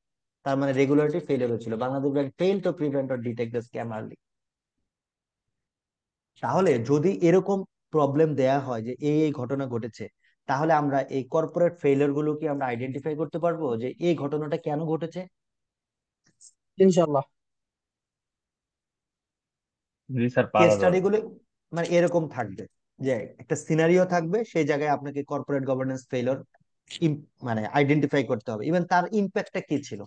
তার মানে রেগুলেটরি ফেলিওর ছিল। Bangladesh bank fail to prevent or detect the scam early. তাহলে যদি এরকম প্রবলেম দেয়া হয় যে এই ঘটনা ঘটেছে, তাহলে আমরা এই কর্পোরেট ফেলিওর গুলো কি আমরা আইডেন্টিফাই করতে পারবো যে এই ঘটনাটা কেন ঘটেছে? ইনশাল্লাহ। জি স্যার, কেস পারা স্টাডি যাবে। গুলো মানে এরকম থাকবে যে একটা সিনারিও থাকবে, সেই জায়গায় আপনাকে কর্পোরেট গভর্নেন্স ফেলিওর মানে আইডেন্টিফাই করতে হবে। ইভেন তার ইম্প্যাক্টটা কি ছিল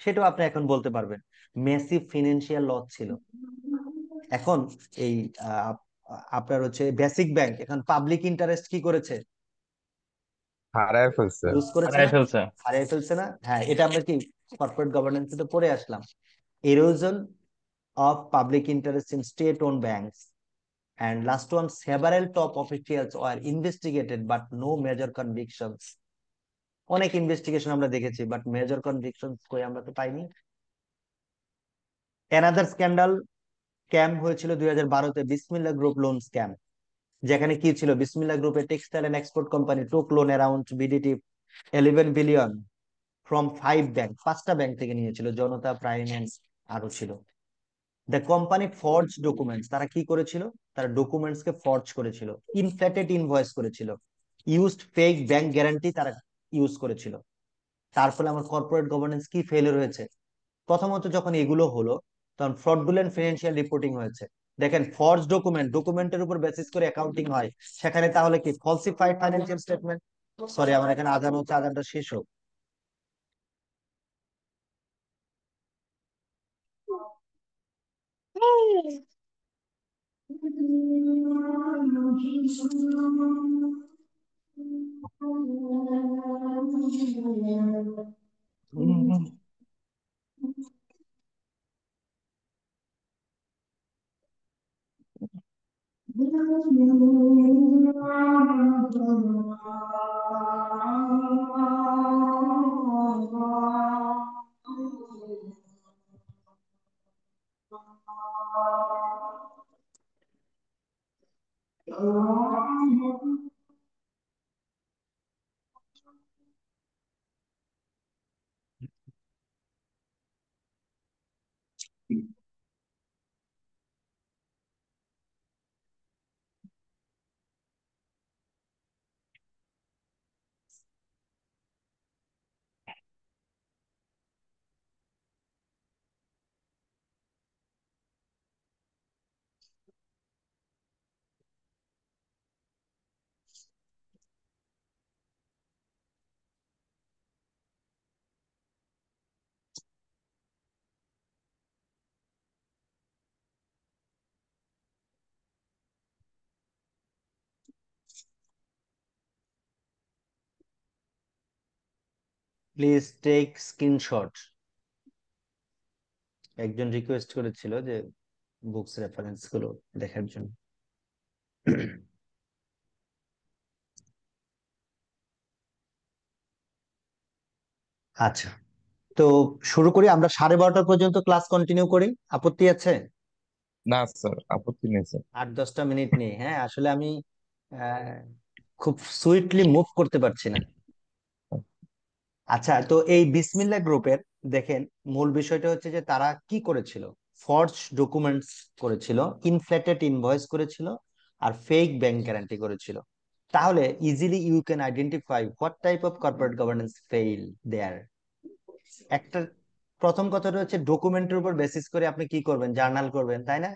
সেটাও আপনি এখন বলতে পারবেন। মেসিভ ফিনান্সিয়াল লস ছিল। এখন এই আহ, আপনার হচ্ছে বেসিক ব্যাংক এখন পাবলিক ইন্টারেস্ট কি করেছে? হারায় ফেলছে। লুজ করেছে হারাই না? ফেলছে। হারিয়ে ফেলছে না? হ্যাঁ, এটা আমরা কি কর্পোরেট গভর্নেন্স তো পড়ে আসলাম। Erosion of public interest in state own banks. And last one, several top officials were investigated but no major convictions. অনেক ইনভেস্টিগেশন আমরা দেখেছি, বাট মেজর কনভিকশনস কই আমরা তো পাইনি। অ্যানাদার স্ক্যান্ডাল স্ক্যাম হয়েছিল 2012-তে, বিসমিল্লাহ গ্রুপ লোন স্ক্যাম। যেখানে কি ছিল? বিসমিল্লাহ গ্রুপের textile and export company took loan around BDT 11 billion from 5 bank, 5টা ব্যাংক থেকে নিয়েছিল, জনতা, প্রাইম আরো ছিল। দ্য কোম্পানি ফর্জ ডকুমেন্টস, তারা কি করেছিল? তারা ডকুমেন্টস কে ফর্জ করেছিল, ইনফ্লেটেড ইনভয়েস করেছিল, ইউজড ফেক ব্যাংক গ্যারান্টি তারা ইউজ করেছিল। তার ফলে আমার কর্পোরেট গভর্নেন্স কি ফেলিওর হয়েছে? প্রথমত যখন এগুলো হলো, তখন ফ্রডুলেন্ট ফিনান্সিয়াল রিপোর্টিং হয়েছে। দেখেন, ফর্জ ডকুমেন্ট, ডকুমেন্টের উপর বেসিস করে অ্যাকাউন্টিং হয়, সেখানে তাহলে কি ফলসিফাইড ফাইন্যান্সিয়াল স্টেটমেন্ট। সরি, আমার এখানে আজান হচ্ছে, আজানটা শেষ হোক। Please take screenshot. একজন রিকোয়েস্ট করেছিল যে বুকস রেফারেন্স গুলো দেখার জন্য। আচ্ছা, তো শুরু করি। আমরা 12:30 পর্যন্ত ক্লাস কন্টিনিউ করি, আপত্তি আছে? না স্যার, আপত্তি নেই স্যার। 8-10টা মিনিট নিয়ে। হ্যাঁ, আসলে আমি আহ, খুব সুইটলি মুভ করতে পারছি না। আচ্ছা, তো এই বিসমিল্লাহ গ্রুপের দেখেন মূল বিষয়টা হচ্ছে যে তারা কি করেছিল। ফর্জ ডকুমেন্টস করেছিল, ইনফ্লেটেড ইনভয়েস করেছিল, আর ফেক ব্যাংক গ্যারান্টি করেছিল। তাহলে easily you can identify what type of corporate governance fail there. একটা প্রথম কথাটা হচ্ছে ডকুমেন্টের উপর বেসিস করে আপনি কি করবেন, জার্নাল করবেন, তাই না?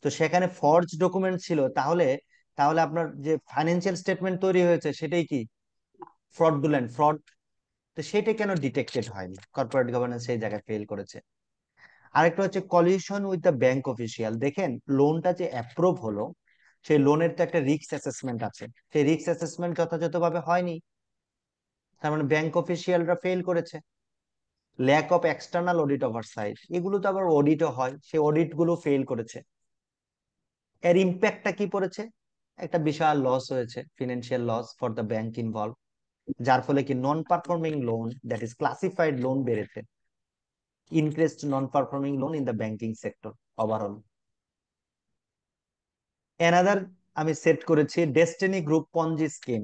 তো সেখানে ফর্জ ডকুমেন্ট ছিল, তাহলে তাহলে আপনার যে ফাইন্যান্সিয়াল স্টেটমেন্ট তৈরি হয়েছে সেটাই কি ফ্রডুলেন্ট, ফ্রড। তো সেটা কেন ডিটেক্টেড হয়নি? কর্পোরেট গভর্নেন্স সেই জায়গায় ফেল করেছে। আরেকটা হচ্ছে collision with the bank official. দেখেন লোনটা যে অ্যাপ্রুভ হলো, সেই লোনের তো একটা রিস্ক অ্যাসেসমেন্ট আছে, সেই রিস্ক অ্যাসেসমেন্ট যথাযথভাবে হয়নি, তার মানে ব্যাংক অফিসিয়ালরা ফেল করেছে। Lack of external audit oversight, এগুলো তো আবার অডিটও হয়, সেই অডিট গুলো ফেল করেছে। এর ইম্প্যাক্টটা কি পড়েছে? একটা বিশাল লস হয়েছে, financial loss for the bank involve, যার ফলে কি non performing loan, that is classified loan বেড়েছে, increased non performing loan in the banking sector overall. Another আমি সেট করেছি ডেস্টিনি গ্রুপ পঞ্জি স্কিম।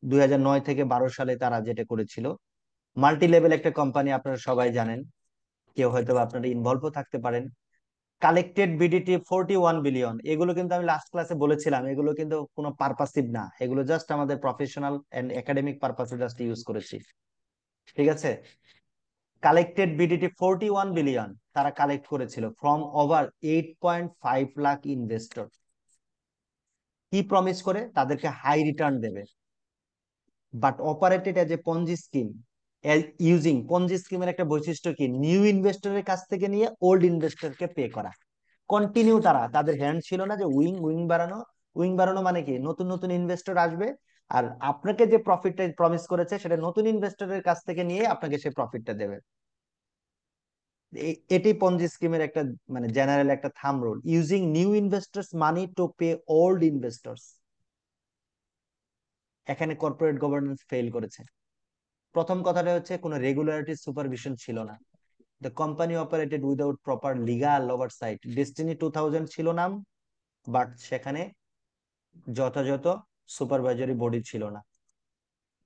2009 থেকে 12 সালে তারা যেটা করেছিল, মাল্টি লেভেল একটা কোম্পানি, আপনারা সবাই জানেন, কেউ হয়তো আপনারা ইনভলভও থাকতে পারেন। Collected BDT 41 billion. এগুলো কিন্তু আমি লাস্ট ক্লাসে বলেছিলাম, এগুলো কিন্তু কোনো পারপাসিভ না, এগুলো জাস্ট আমাদের প্রফেশনাল এন্ড একাডেমিক পারপাসে জাস্ট ইউজ করেছি, ঠিক আছে? কালেক্টেড বিডিটি 41 বিলিয়ন তারা কালেক্ট করেছিল ফ্রম ওভার 8.5 লাখ ইনভেস্টর। কি প্রমিস করে? তাদেরকে হাই রিটার্ন দেবে, but operated as a Ponzi scheme. Using Ponzi স্কিমের একটা বৈশিষ্ট্য কি, নিউ ইনভেস্টরের কাছ থেকে নিয়ে ওল্ড ইনভেস্টরকে পে করা। কন্টিনিউ তাদের হ্যান্ড ছিল না যে উইং বাড়ানো। উইং বাড়ানো মানে কি, নতুন নতুন ইনভেস্টর আসবে, আর আপনাকে যে প্রফিটটা প্রমিস করেছে সেটা নতুন ইনভেস্টরের কাছ থেকে নিয়ে আপনাকে সেই প্রফিটটা দেবে। এটি পঞ্জি স্কিমের একটা মানে জেনারেল একটা থাম rule, using new investors money to pay old investors. এখানে কর্পোরেট গভর্নেন্স ফেল করেছে। প্রথম কথাটা হচ্ছে কোনো রেগুলারিটি সুপারভিশন ছিল না। The company operated without proper legal oversight. Destiny 2000 ছিল নাম, বাট সেখানে যথাযথ সুপারভাইজারি বডি ছিল না,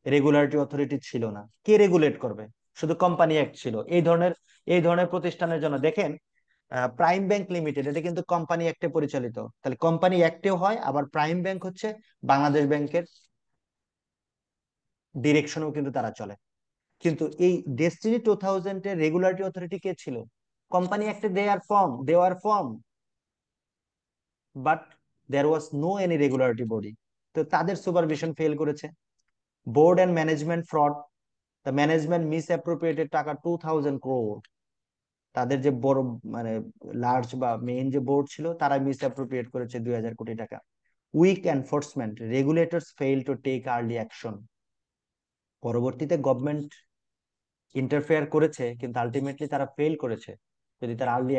রেগুলারিটি অথরিটি ছিল না। কে রেগুলেট করবে? শুধু কোম্পানি অ্যাক্ট ছিল। এই ধরনের প্রতিষ্ঠানের জন্য দেখেন প্রাইম ব্যাংক লিমিটেড, এটা কিন্তু কোম্পানি অ্যাক্টে পরিচালিত। তাহলে কোম্পানি অ্যাক্টেও হয়, আবার প্রাইম ব্যাংক হচ্ছে বাংলাদেশ ব্যাংকের ডিরেকশনেও কিন্তু তারা চলে। কিন্তু এই ডেস্টিনি 2000 এর রেগুলারিটি অথরিটি কে ছিল? কোম্পানি অ্যাক্টে দেওয়ার form, but there was no any regularity body. তো তাদের সুপারভিশন ফেল করেছে। Board and management fraud. The management misappropriated taka 2000 crore। তাদের যে বড় মানে লার্জ বা মেইন যে বোর্ড ছিল, তারা মিস অ্যাপ্রোপ্রিয়েট করেছে 2000 কোটি টাকা। Weak enforcement, regulators fail to take early action. পরবর্তীতে গভর্নমেন্ট ইন্টারফেয়ার করেছে, কিন্তু আলটিমেটলি তারা ফেল করেছে। যদি তারা আর্লি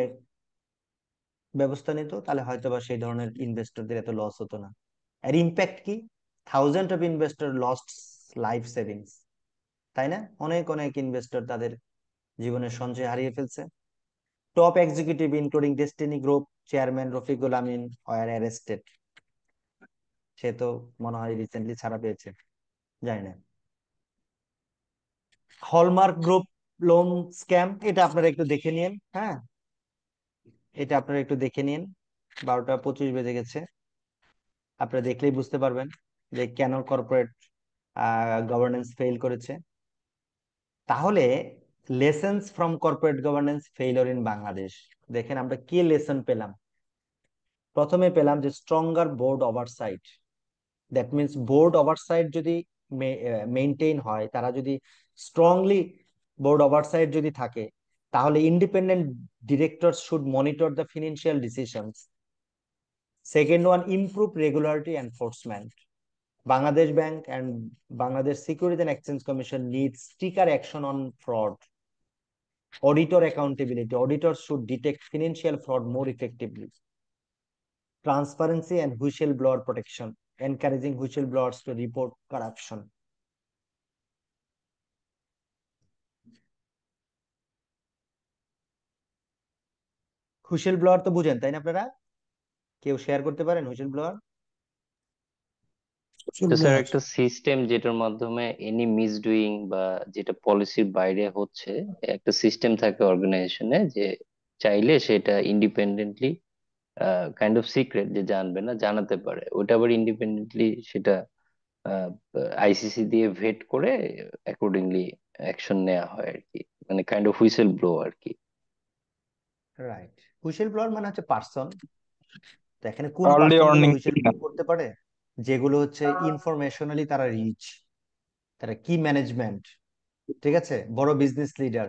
ব্যবস্থা নিত, তাহলে হয়তোবা সেই ধরনের ইনভেস্টরদের এত লস হতো না। এর ইম্প্যাক্ট কি? Thousand of investor lost life savings, তাই না? অনেক অনেক ইনভেস্টর তাদের জীবনের সঞ্চয় হারিয়ে ফেলছে। Top executive including Destiny Group chairman Rafiqul Amin were arrested. সে তো মনে হয় রিসেন্টলি ছাড়া পেয়েছে, জানি না। হলমার্ক গ্রুপ লোন স্ক্যাম, এটা আপনারা একটু দেখে নিন। হ্যাঁ, এটা আপনারা একটু দেখে নিন। 12টা 25 বেজে গেছে, আপনারা দেখলেই বুঝতে পারবেন যে কেন কর্পোরেট গভর্নেন্স ফেল করেছে। তাহলে lessons from corporate governance failure in Bangladesh. দেখেন আমরা কি লেসন পেলাম। প্রথমে পেলাম যে stronger board oversight. That means board oversight যদি মেইনটেইন হয়, তারা যদি স্ট্রংলি বোর্ড ওভারসাইট যদি থাকে, তাহলে independent director should monitor the financial decisions. Second one, improve regularity enforcement. Bangladesh Bank and Bangladesh Securities and Exchange Commission needs stricter action on fraud. Auditor accountability. Auditors should detect financial fraud more effectively. Transparency and whistleblower protection. Encouraging whistleblowers to report corruption. Whistle-blower তো বুঝেন তাই না আপনারা? কেউ share করতে পারেন whistle-blower? তো sir একটা সিস্টেম যেটার মাধ্যমে এনি মিসডুইং বা যেটা পলিসির বাইরে হচ্ছে, একটা সিস্টেম থাকে অর্গানাইজেশনে যে চাইলে সেটা ইন্ডিপেন্ডেন্টলি কাইন্ড অফ সিক্রেট, যে জানবে না, জানাতে পারে। ওটা আবার ইন্ডিপেন্ডেন্টলি সেটা আইসিসি দিয়ে ভেট করে অ্যাকর্ডিংলি অ্যাকশন নেওয়া হয় আর কি, মানে কাইন্ড অফ হুইসেল ব্লো আর কি। রাইট। হুইসেল-ব্লোয়ার মানে হচ্ছে পার্সন। তো এখানে কোন আর্লি পার্সন গুলো ওয়ার্নিং। হুইসেল ব্লো করতে পারে? যেগুলো হচ্ছে ইনফরমেশনালি তারা রিচ, তারা কি ম্যানেজমেন্ট, ঠিক আছে, বড় বিজনেস লিডার,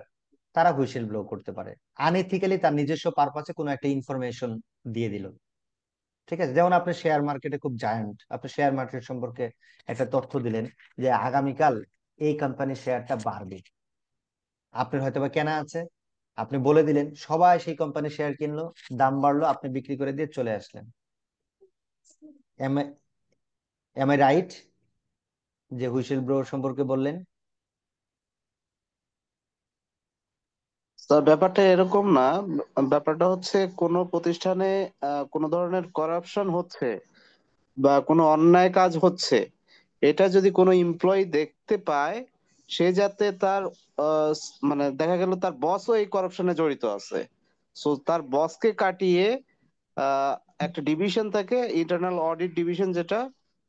তারা হুইসেল ব্লো করতে পারে। আনএথিক্যালি তার নিজস্ব পারপাসে কোনো একটা ইনফরমেশন দিয়ে দিল, ঠিক আছে। যেমন আপনি শেয়ার মার্কেটে খুব জায়ান্ট, আপনি শেয়ার মার্কেট সম্পর্কে একটা তথ্য দিলেন যে আগামীকাল এই কোম্পানির শেয়ারটা বাড়বে, আপনার হয়তো বা কেনা আছে, আপনি বলে দিলেন, সবাই সেই কোম্পানির শেয়ার কিনলো, দাম বাড়লো, আপনি বিক্রি করে দিয়ে চলে আসলেন। এম আই রাইট যে হুইসেল ব্লো সম্পর্কে বললেন? স্যার ব্যাপারটা এরকম না। ব্যাপারটা হচ্ছে কোনো প্রতিষ্ঠানে কোনো ধরনের করাপশন হচ্ছে বা কোনো অন্যায় কাজ হচ্ছে, এটা যদি কোনো এমপ্লয়ি দেখতে পায়, সে যাতে তার মানে দেখা গেল তার বসও এই করাপশনে জড়িত আছে, সো তার বসকে কাটিয়ে একটা ডিভিশন থাকে, ইন্টারনাল অডিট ডিভিশন, যেটা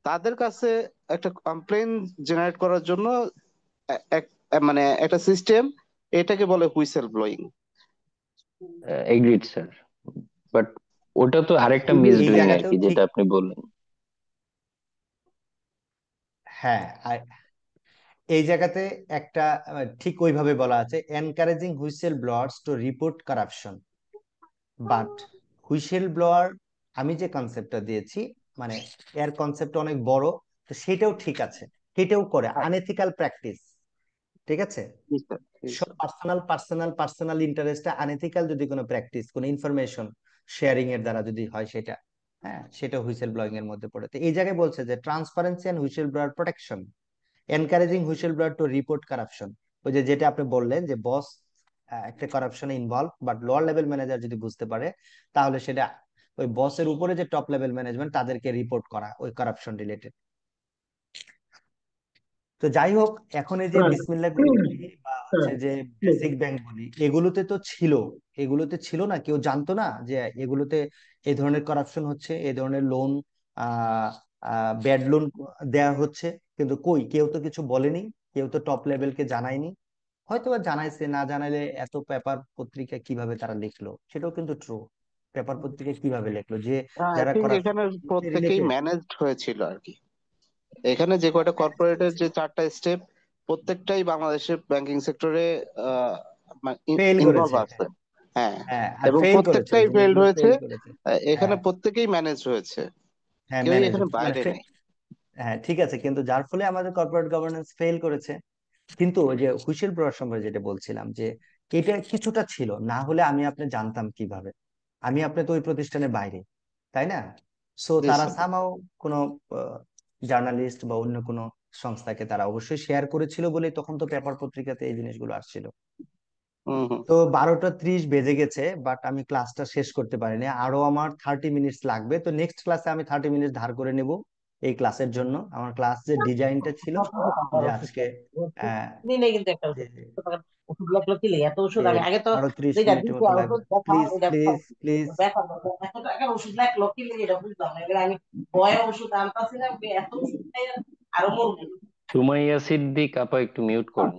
তাদের কাছে একটা কমপ্লেন জেনারেট করার জন্য মানে একটা সিস্টেম, এটাকে বলে whistle blowing. Agreed sir, but ওটা তো আরেকটা এই মিসডুইং আর জায়গাতেও কি, ঠিক, যেটা আপনি বললেন। হ্যাঁ, এই জায়গাতে একটা ঠিক ওইভাবে বলা আছে, encouraging whistle blowers to report corruption. But whistle blower, আমি যে কনসেপ্টটা দিয়েছি, মানে এর কনসেপ্ট অনেক বড়, তো সেটাও ঠিক আছে, সেটাও করে আনএথিক্যাল প্র্যাকটিস, ঠিক আছে। সব পার্সোনাল ইন্টারেস্টে আনএথিক্যাল যদি কোনো প্র্যাকটিস, কোনো ইনফরমেশন শেয়ারিং এর দ্বারা যদি হয়, সেটা, হ্যাঁ, সেটা হুইসেল ব্লোয়িং এর মধ্যে পড়ে। তো এই জায়গায় বলছে যে transparency and whistle blower protection, encouraging whistle blower to report corruption. ওই যে যেটা আপনি বললেন যে বস একটা কারাপশনে involve, but lower level manager যদি বুঝতে পারে, তাহলে সেটা ওই বসের উপরে যে টপ লেভেল ম্যানেজমেন্ট, তাদেরকে রিপোর্ট করা ওই কারাপশন রিলেটেড। তো যাই হোক, এখন এই যে বিসমিল্লাহ গ্রুপ বলি বা হচ্ছে যে বেসিক ব্যাংক বলি, এগুলোতে তো ছিল, এগুলোতে ছিল না, কেউ জানতো না যে এগুলোতে এই ধরনের কারাপশন হচ্ছে, এই ধরনের লোন, ব্যাড লোন দেয়া হচ্ছে, কিন্তু কই, কেউ তো কিছু বলেনি, কেউ তো টপ লেভেলকে জানায়নি। হয়তো বা জানাইছে, না জানাইলে এত পেপার পত্রিকা কিভাবে তারা লিখলো, সেটাও কিন্তু ট্রু। পেপার পত্রিকা কিভাবে লিখলো যে আই যারা থিঙ্ক করাপশন এখানে প্রত্যেকেই রিলেটেড? ম্যানেজড হয়েছিল আর কি। এখানে যে কয়টা কর্পোরেটের যে 4টা স্টেপ, প্রত্যেকটাই বাংলাদেশের ব্যাংকিং সেক্টরে ফেল ইনভলভ করেছে, আছে। হ্যাঁ, হ্যাঁ, আর এবং ফেল করেছে, প্রত্যেকটাই ফেল্ড জিনিসগুলো হয়েছে। ফেল করেছে। এখানে হ্যাঁ, প্রত্যেকেই ম্যানেজ হয়েছে, হ্যাঁ, কেউই ম্যানেজ এখানে মানে বাইরে নেই। হ্যাঁ, ঠিক আছে, কিন্তু যার ফলে আমাদের কর্পোরেট গভর্নেন্স ফেল করেছে। কিন্তু ওই যে হুইসেল ব্লোয়ার সম্পর্কে যেটা বলছিলাম, যে এটা কিছুটা ছিল, না হলে আমি আপনি জানতাম কিভাবে? আমি আপনি তো ওই প্রতিষ্ঠানের বাইরে, তাই না? সো জি তারা স্যার। সামাও কোনো জার্নালিস্ট বা অন্য কোনো সংস্থাকে তারা অবশ্যই শেয়ার করেছিল বলে তখন তো পেপার পত্রিকাতে এই জিনিসগুলো আসছিল। হুম হুম। তো 12টা 30 বেজে গেছে, বাট আমি ক্লাসটা শেষ করতে পারিনি, আরো আমার 30 মিনিটস লাগবে। তো নেক্সট ক্লাসে আমি 30 মিনিট ধার করে নেব এই ক্লাসের জন্য। আমার ক্লাস যে ডিজাইনটা ছিল, যে আজকে আহ, যে ওষুধ লাগলো কি লেগে? এত ওষুধ যে আমি আগে তো আরো 30 যেটা মিনিটের দিতে মতো লাগবে। ওষুধ দেখা প্লিজ এটা প্লিজ প্লিজ। ব্যথা এত টাকার ওষুধ লাগলো কি লেগে এটা বুঝলাম না। এবার আমি ভয়ে ওষুধ আনতাছি না, এত ওষুধ খাই আরো মরবো। সুমাইয়া সিদ্দিক আপা একটু মিউট করেন।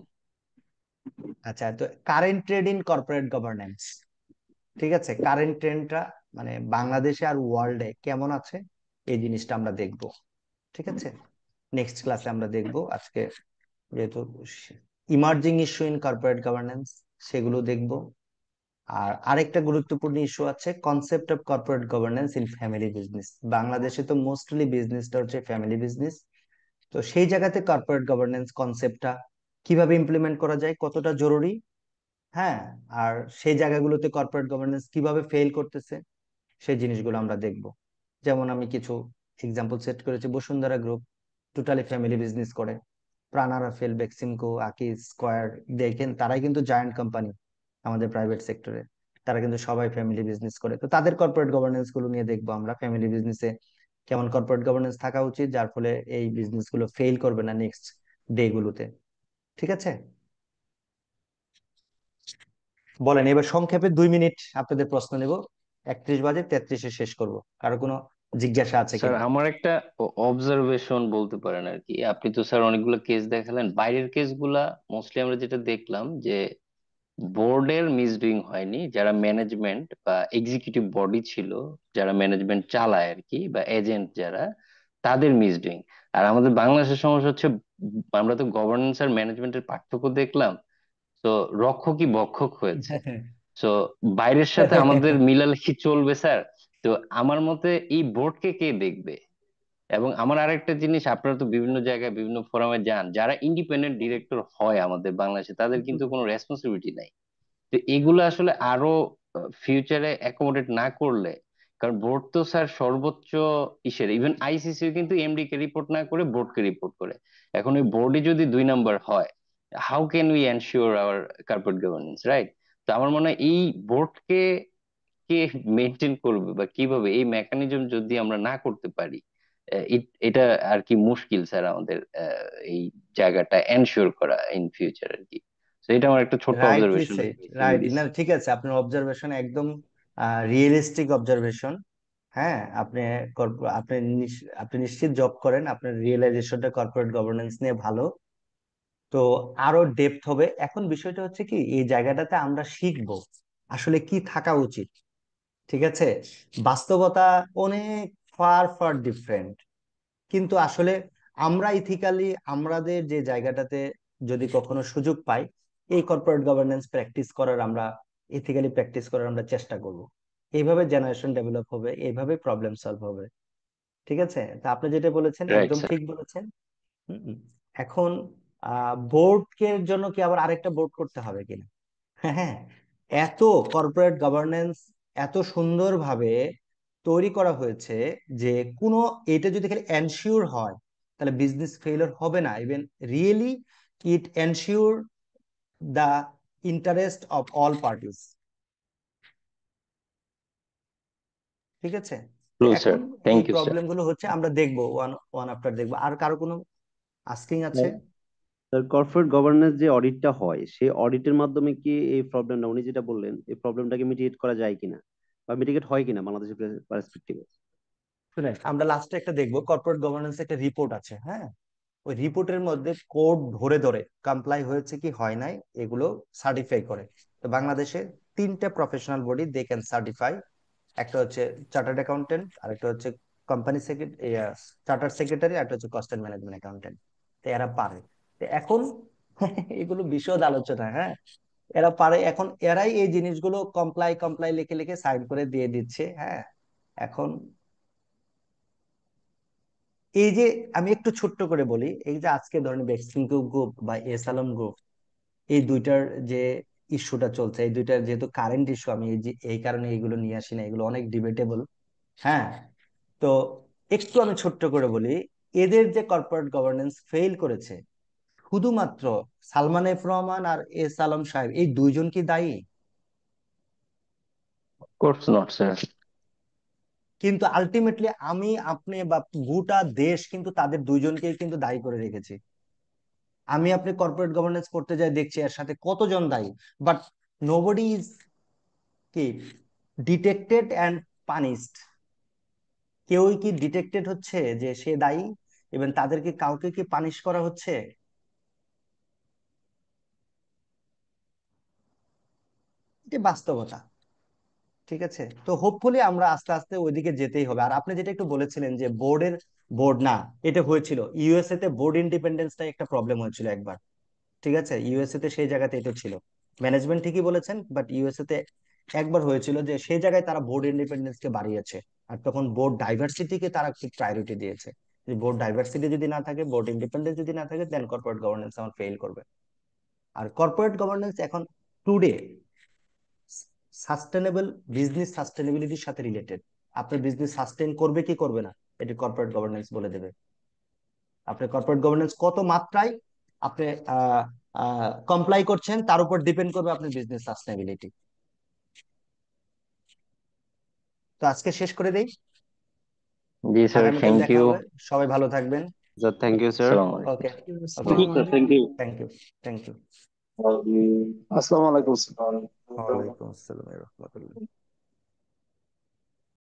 আচ্ছা, তো current trade in corporate governance, ঠিক আছে, কারেন্ট ট্রেন্ডটা মানে বাংলাদেশে আর ওয়ার্ল্ডে কেমন আছে, এই জিনিসটা আমরা দেখব, ঠিক আছে। নেক্সট ক্লাসে আমরা দেখব। আজকে যেহেতু emerging issue in corporate governance, সেগুলো দেখব। আর আরেকটা গুরুত্বপূর্ণ ইস্যু আছে, concept of corporate governance in family business. বাংলাদেশে তো মোস্টলি বিজনেসটা হচ্ছে ফ্যামিলি বিজনেস, তো সেই জায়গাতে কর্পোরেট গভর্নেন্স কনসেপ্টটা কিভাবে ইমপ্লিমেন্ট করা যায়, কতটা জরুরি, হ্যাঁ, আর সেই জায়গাগুলোতে কর্পোরেট গভর্নেন্স কিভাবে ফেল করতেছে, সেই জিনিসগুলো আমরা দেখব। যেমন আমি কিছু এক্সাম্পল সেট করেছি। Bashundhara group totally family business করে। প্রাণা রাফেল, বেক্সিমকো, আকিজ, স্কয়ার, দেখেন তারাই কিন্তু জায়ান্ট কোম্পানি আমাদের প্রাইভেট সেক্টরে। তারা কিন্তু সবাই ফ্যামিলি বিজনেস করে। তো তাদের কর্পোরেট গভর্নেন্স গুলো নিয়ে দেখবো আমরা, ফ্যামিলি বিজনেসে কেমন কর্পোরেট গভর্নেন্স থাকা উচিত, যার ফলে এই বিজনেস গুলো ফেল করবে না নেক্সট ডে গুলোতে। ঠিক আছে, বলেন এবার সংক্ষেপে 2 মিনিট আপনাদের প্রশ্ন নেব। 31 বাজে, 33-এ শেষ করব। কারো কোনো জিজ্ঞাসা আছে স্যার কিনা? আমার একটা অবজারভেশন বলতে পারেন আর কি। আপনি তো স্যার অনেকগুলো কেস দেখালেন, বাইরের কেসগুলা মোস্টলি আমরা যেটা দেখলাম যে বোর্ডের মিসডুইং হয়নি, যারা ম্যানেজমেন্ট বা এক্সিকিউটিভ বডি ছিল, যারা ম্যানেজমেন্ট চালায় আর কি, বা এজেন্ট যারা, তাদের মিসডুইং। আর আমাদের বাংলাদেশের সমস্যা হচ্ছে আমরা তো গভর্নেন্স আর ম্যানেজমেন্টের পার্থক্য দেখলাম, তো রক্ষকই ভক্ষক হয়েছে। তো বাইরের সাথে আমাদের মিলালে কি চলবে স্যার? তো আমার মতে এই বোর্ডকে কে দেখবে? এবং আমার আরেকটা জিনিস, আপনারা তো বিভিন্ন জায়গায় বিভিন্ন ফোরামে যান, যারা ইন্ডিপেন্ডেন্ট ডিরেক্টর হয় আমাদের বাংলাদেশে তাদের কিন্তু কোনো রেসপন্সিবিলিটি নাই। তো এগুলো আসলে আরো ফিউচারে অ্যাকোমোডেট না করলে, কারণ বোর্ড তো স্যার সর্বোচ্চ ইসের, ইভেন আইসিসি কিন্তু এমডি কে রিপোর্ট না করে বোর্ডকে রিপোর্ট করে। এখন ওই বোর্ডে যদি 2 নাম্বার হয়, how can we ensure our corporate governance, right? তো আমার মনে হয় এই বোর্ডকে কে মেনটেন করবে, বা কিভাবে এই মেকানিজম যদি আমরা না করতে পারি, এটা আর কি মুশকিল স্যার আমাদের এই জায়গাটা এনশিওর করা ইন ফিউচার আর কি। তো এটা আমার একটা ছোট্ট rightly observation said, basically right না, দিচ্ছি। ঠিক আছে, আপনার অবজারভেশন একদম রিয়েলিস্টিক অবজারভেশন। হ্যাঁ, আপনি নিশ্চিত জব করেন, আপনার রিয়েলাইজেশনটা কর্পোরেট গভর্নেন্স নিয়ে ভালো। তো আরো ডেপথ হবে। এখন বিষয়টা হচ্ছে কি, এই জায়গাটাতে আমরা শিখবো আসলে কি থাকা উচিত। ঠিক আছে, বাস্তবতা অনেক ফার ফার ডিফারেন্ট। কিন্তু আসলে আমরা ইথিক্যালি আমাদের যে জায়গাটাতে যদি কখনো সুযোগ পাই, এই কর্পোরেট গভর্নেন্স প্র্যাকটিস করার, আমরা ইথিক্যালি প্র্যাকটিস করার আমরা চেষ্টা করব। এইভাবে জেনারেশন ডেভেলপ হবে, এইভাবে প্রবলেম সলভ হবে। ঠিক আছে, তা আপনি যেটা বলেছেন রাইট একদম স্যার। ঠিক বলেছেন। হুম। এখন বোর্ডকে জন্য কি আবার আরেকটা বোর্ড করতে হবে কিনা? হ্যাঁ, হ্যাঁ, এত কর্পোরেট গভর্নেন্স এত সুন্দরভাবে তৈরি করা হয়েছে যে কোনো, এটা যদি খালি এনশিওর হয় তাহলে বিজনেস ফেলিওর হবে না। Even really it ensure the interest of all parties. ঠিক আছে, তো ট্রু স্যার, এখন এই থ্যাংক ইউ স্যার। প্রবলেম গুলো হচ্ছে, আমরা দেখবো ওয়ান ওয়ান আফটার দেখবো। আর কারো কোনো আস্কিং আছে? স্যার কর্পোরেট গভর্নেন্স যে অডিটটা হয় সেই অডিটের মাধ্যমে কি এই প্রবলেমটা উনি যেটা বললেন এই প্রবলেমটাকে মিটিগেট করা যায় কিনা বা মিটিগেট হয় কিনা বাংলাদেশের পার্সপেক্টিভে? শুনেন, আমরা লাস্টে একটা দেখবো, কর্পোরেট গভর্নেন্স একটা রিপোর্ট আছে, হ্যাঁ, ওই রিপোর্টের মধ্যে কোড ধরে ধরে কমপ্লাই হয়েছে কি হয় নাই এগুলো সার্টিফাই করে। তো বাংলাদেশে 3টে professional body they can certify. একটা হচ্ছে চার্টার্ড অ্যাকাউন্টেন্ট, আরেকটা হচ্ছে কোম্পানি সেক্রেটারি, চার্টার্ড সেক্রেটারি, একটা হচ্ছে কস্ট এন্ড ম্যানেজমেন্ট অ্যাকাউন্টেন্ট। তো এরা পারে। তো এখন এগুলো বিশদ আলোচনা, হ্যাঁ, এরা পারে। এখন এরাই এই জিনিসগুলো কমপ্লাই কমপ্লাই লিখে লিখে সাইন করে দিয়ে দিচ্ছে। হ্যাঁ, এখন এই যে, আমি একটু ছোট্ট করে বলি, এই যে আজকে ধরেন বেক্সিমকো গ্রুপ বা এস আলম গ্রুপ, এই দুইটার যে ইস্যুটা চলছে, এই দুইটার যেহেতু কারেন্ট ইস্যু, আমি এই কারণে এইগুলো নিয়ে আসি না, এগুলো অনেক ডিবেটেবল। হ্যাঁ, তো একটু আমি ছোট্ট করে বলি, এদের যে কর্পোরেট গভর্নেন্স ফেল করেছে, শুধুমাত্র সালমান এফ রহমান আর এস আলম সাহেব এই দুইজন কি দায়ী? Course not sir. কিন্তু আলটিমেটলি আমি, আপনি বা গোটা দেশ কিন্তু তাদের দুইজনকেই কিন্তু দায়ী করে রেখেছি। আমি আপনি কর্পোরেট গভর্নেন্স করতে যাই, দেখছি এর সাথে কতজন দায়ী, বাট নোবডি ইজ কি ডিটেক্টেড অ্যান্ড পানিশড। কেউই কি ডিটেক্টেড হচ্ছে যে সে দায়ী, এবং তাদেরকে কাউকে কি পানিশ করা হচ্ছে? এটা বাস্তবতা। ঠিক আছে, তো হোপফুলি আমরা আস্তে আস্তে ওইদিকে যেতেই হবে। আর আপনি যেটা একটু বলেছিলেন যে বোর্ডের, বোর্ড না, এটা হয়েছিল ইউএসএ তে, বোর্ড ইন্ডিপেন্ডেন্সটা একটা প্রবলেম হয়েছিল একবার। ঠিক আছে, ইউএসএ তে সেই জায়গাতে এটা ছিল। ম্যানেজমেন্ট ঠিকই বলেছেন, বাট ইউএসএ তে একবার হয়েছিল যে সেই জায়গায় তারা বোর্ড ইন্ডিপেন্ডেন্স কে বাড়িয়েছে, আর তখন বোর্ড ডাইভার্সিটি কে তারা খুব প্রায়োরিটি দিয়েছে। বোর্ড ডাইভার্সিটি যদি না থাকে, বোর্ড ইন্ডিপেন্ডেন্স যদি না থাকে, দেন কর্পোরেট গভর্নেন্স আমার ফেল করবে। আর কর্পোরেট গভর্নেন্স এখন টুডে সাস্টেনেবল বিজনেস সাস্টেনেবিলিটির সাথে রিলেটেড। আপনার বিজনেস সাস্টেন করবে কি করবে না, এটি কর্পোরেট গভর্নেন্স বলে দেবে। আপনার কর্পোরেট গভর্নেন্স কত মাত্রায় আপনি কমপ্লাই করছেন তার উপর ডিপেন্ড করবে আপনার বিজনেস সাস্টেনেবিলিটি। তো আজকে শেষ করে দেই, জি স্যার, আগামীকাল থ্যাংক দেখা ইউ। হবে। সবাই ভালো থাকবেন। Sir thank you sir. আসসালামু আলাইকুম। Okay Assalamu okay, alaikum. Thank you. Thank you thank you. আসসালামু আলাইকুম। ওয়ালাইকুম আসসালাম ওয়া রাহমাতুল্লাহ।